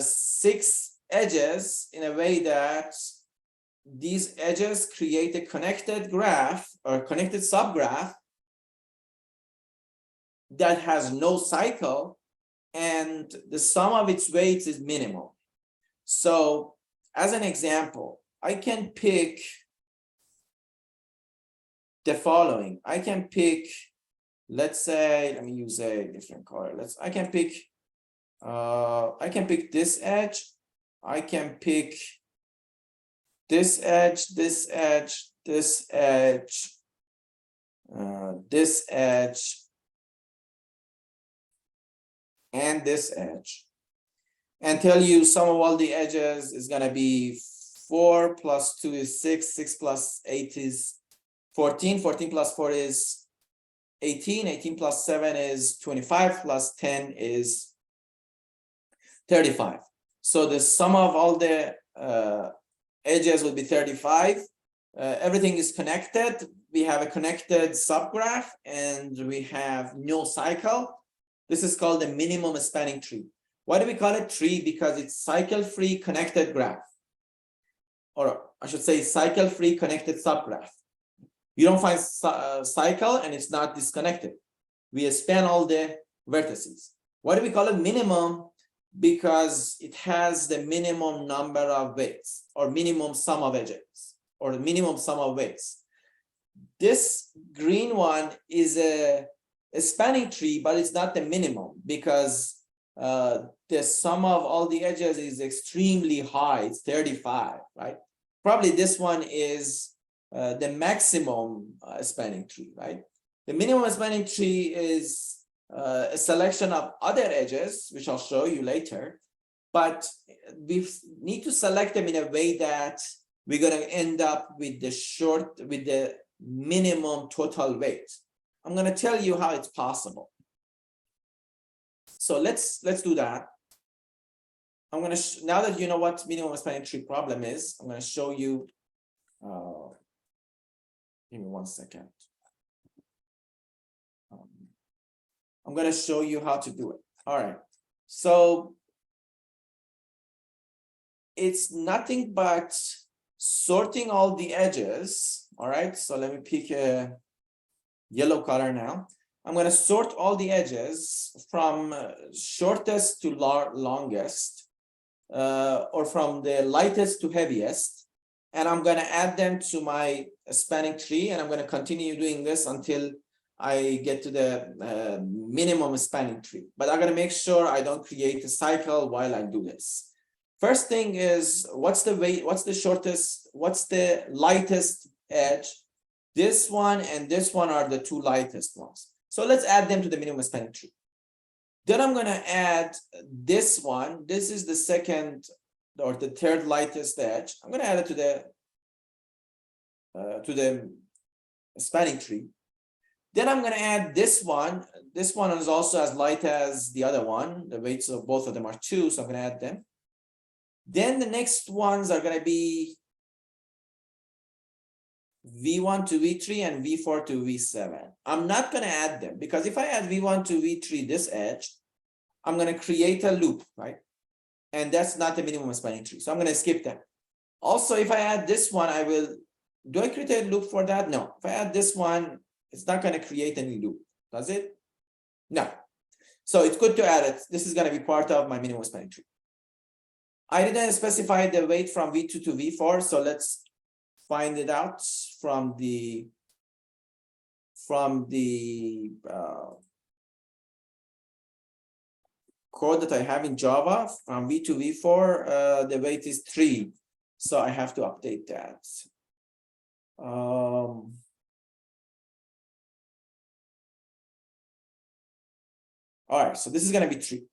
6 edges in a way that these edges create a connected graph or connected subgraph that has no cycle, and the sum of its weights is minimal. So as an example, I can pick the following. I can pick, let's say, let me use a different color. I can pick this edge. I can pick this edge, this edge, this edge, this edge, and this edge, and tell you sum of all the edges is going to be 4 plus 2 is 6, 6 plus 8 is 14, 14 plus 4 is 18, 18 plus 7 is 25, plus 10 is 35. So the sum of all the edges will be 35. Everything is connected. We have a connected subgraph and we have no cycle. This is called the minimum spanning tree. Why do we call it tree? Because it's cycle-free connected graph. Or I should say cycle-free connected subgraph. You don't find cycle and it's not disconnected. We span all the vertices. Why do we call it minimum? Because it has the minimum number of weights or minimum sum of edges or the minimum sum of weights. This green one is a spanning tree, but it's not the minimum because the sum of all the edges is extremely high. It's 35, right? probably this one is the maximum spanning tree, right? The minimum spanning tree is a selection of other edges, which I'll show you later, but we need to select them in a way that we're going to end up with the minimum total weight. I'm going to tell you how it's possible. So let's do that. I'm going to now that you know what minimum spanning tree problem is, I'm going to show you. Give me 1 second. I'm going to show you how to do it. All right. So it's nothing but sorting all the edges. All right. So let me pick a yellow color now. I'm going to sort all the edges from shortest to longest, or from the lightest to heaviest. And I'm going to add them to my spanning tree. And I'm going to continue doing this until I get to the minimum spanning tree. But I'm going to make sure I don't create a cycle while I do this. First thing is, what's the weight? What's the shortest? What's the lightest edge? This one and this one are the two lightest ones. So let's add them to the minimum spanning tree. Then I'm going to add this one. This is the second or the third lightest edge. I'm going to add it to the spanning tree. Then I'm going to add this one. This one is also as light as the other one. The weights of both of them are 2, so I'm going to add them. Then the next ones are going to be V1 to V3 and V4 to V7. I'm not going to add them because if I add V1 to V3 this edge, I'm going to create a loop, right? And that's not the minimum spanning tree. So I'm going to skip them. Also, if I add this one, do I create a loop for that? No. If I add this one, it's not going to create any loop, does it? No. So it's good to add it. This is going to be part of my minimum spanning tree. I didn't specify the weight from V2 to V4, so let's find it out from the code that I have in Java. From V to V4, the weight is 3, so I have to update that. All right, so this is going to be 3.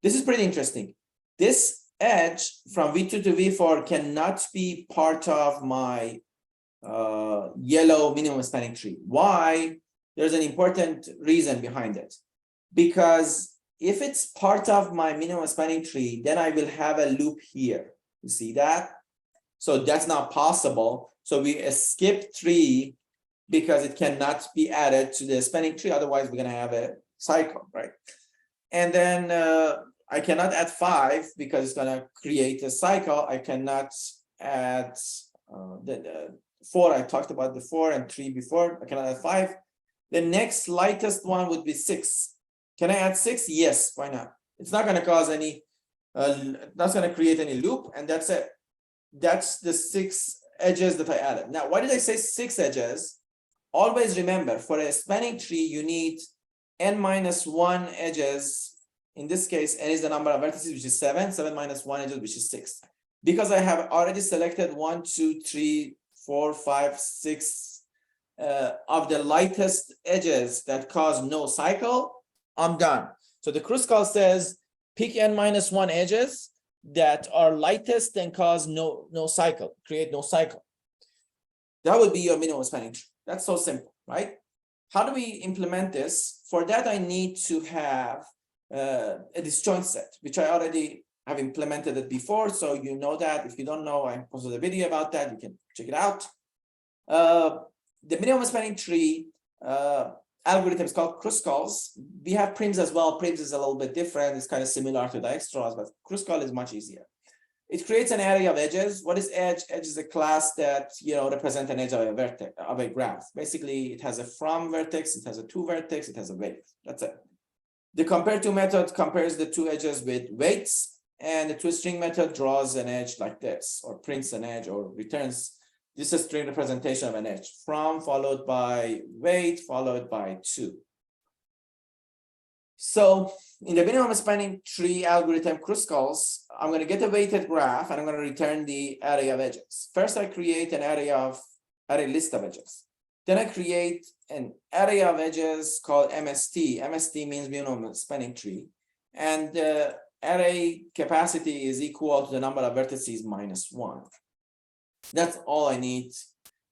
This is pretty interesting. This edge from V2 to V4 cannot be part of my yellow minimum spanning tree. Why? There's an important reason behind it. Because if it's part of my minimum spanning tree, then I will have a loop here. You see that? So that's not possible. So we skip 3 because it cannot be added to the spanning tree. Otherwise, we're going to have a cycle, right? And then I cannot add 5 because it's going to create a cycle. I cannot add the 4. I talked about the 4 and 3 before. I cannot add 5. The next lightest one would be 6. Can I add 6? Yes, why not? It's not going to cause any, that's going to create any loop, and that's it. That's the 6 edges that I added. Now, why did I say 6 edges? Always remember, for a spanning tree, you need n-1 edges. In this case, n is the number of vertices, which is 7. 7 minus 1 edges, which is 6. Because I have already selected 1, 2, 3, 4, 5, 6 of the lightest edges that cause no cycle, I'm done. So the Kruskal says, pick n-1 edges that are lightest and cause no cycle, create no cycle. That would be your minimum spanning tree. That's so simple, right? How do we implement this? For that, I need to have a disjoint set, which I already have implemented it before. So you know that. If you don't know, I posted a video about that. You can check it out. The minimum spanning tree algorithm is called Kruskal's. We have prims as well. Prims is a little bit different. It's kind of similar to Dijkstra's, but Kruskal is much easier. It creates an array of edges. What is edge? Edge is a class that represents an edge of a vertex of a graph. Basically, it has a from vertex, it has a to vertex, it has a weight. That's it. The compare to method compares the 2 edges with weights, and the toString method draws an edge like this, or prints an edge, or returns. This is a string representation of an edge. From followed by weight followed by 2. So in the minimum spanning tree algorithm Kruskal's, I'm going to get a weighted graph and I'm going to return the array of edges. First, I create an array list of edges. Then I create an array of edges called MST. MST means minimum spanning tree. And the array capacity is equal to the number of vertices minus 1. That's all I need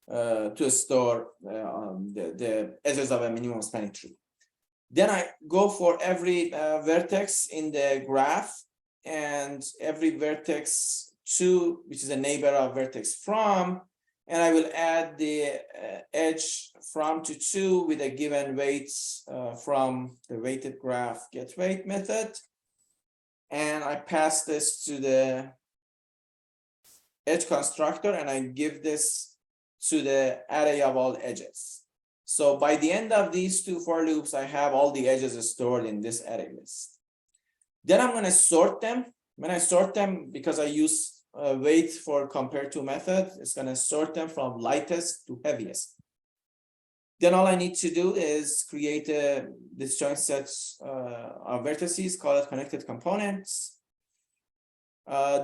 to store the edges of a minimum spanning tree. Then I go for every vertex in the graph and every vertex to, which is a neighbor of vertex from, and I will add the edge from to 2 with a given weights from the weighted graph get weight method. And I pass this to the edge constructor and I give this to the array of all edges. So by the end of these 2 for loops, I have all the edges stored in this array list. Then I'm going to sort them. When I sort them, because I use weight for compare to method, it's going to sort them from lightest to heaviest. Then all I need to do is create a disjoint set of vertices, call it connected components.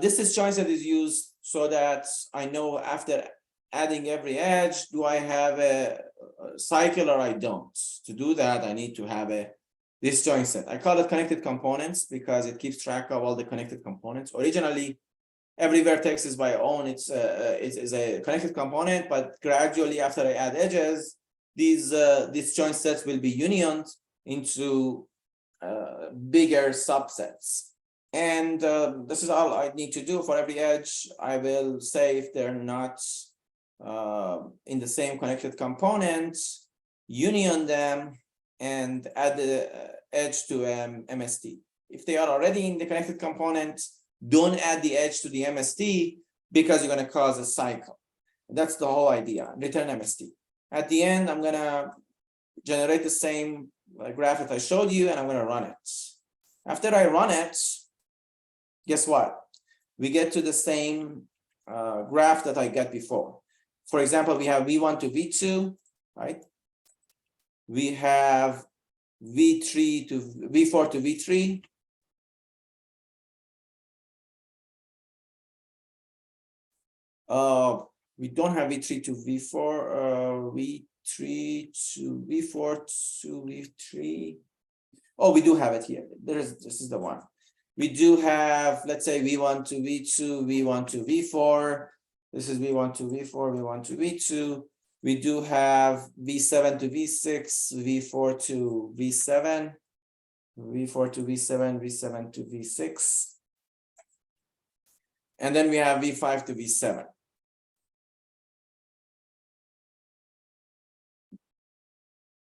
This disjoint set is used so that I know after adding every edge, do I have a cycle or I don't? To do that, I need to have a disjoint set. I call it connected components because it keeps track of all the connected components. Originally, every vertex is by own, it's a connected component, but gradually after I add edges, these disjoint sets will be unioned into bigger subsets. And this is all I need to do for every edge. I will say if they're not in the same connected component, union them and add the edge to MST. If they are already in the connected component, don't add the edge to the MST because you're going to cause a cycle. That's the whole idea. Return MST. At the end, I'm going to generate the same graph that I showed you and I'm going to run it. After I run it, guess what? We get to the same graph that I got before. For example, we have V1 to V2, right? We have V3 to V4 to V3. We don't have V3 to V4, V3 to V4 to V3. Oh, we do have it here. This is the one. We do have, let's say, V1 to V2, V1 to V4. This is V1 to V4, V1 to V2. We do have V7 to V6, V4 to V7, V4 to V7, V7 to V6. And then we have V5 to V7.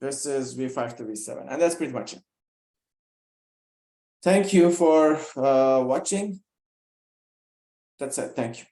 This is V5 to V7, and that's pretty much it. Thank you for watching. That's it. Thank you.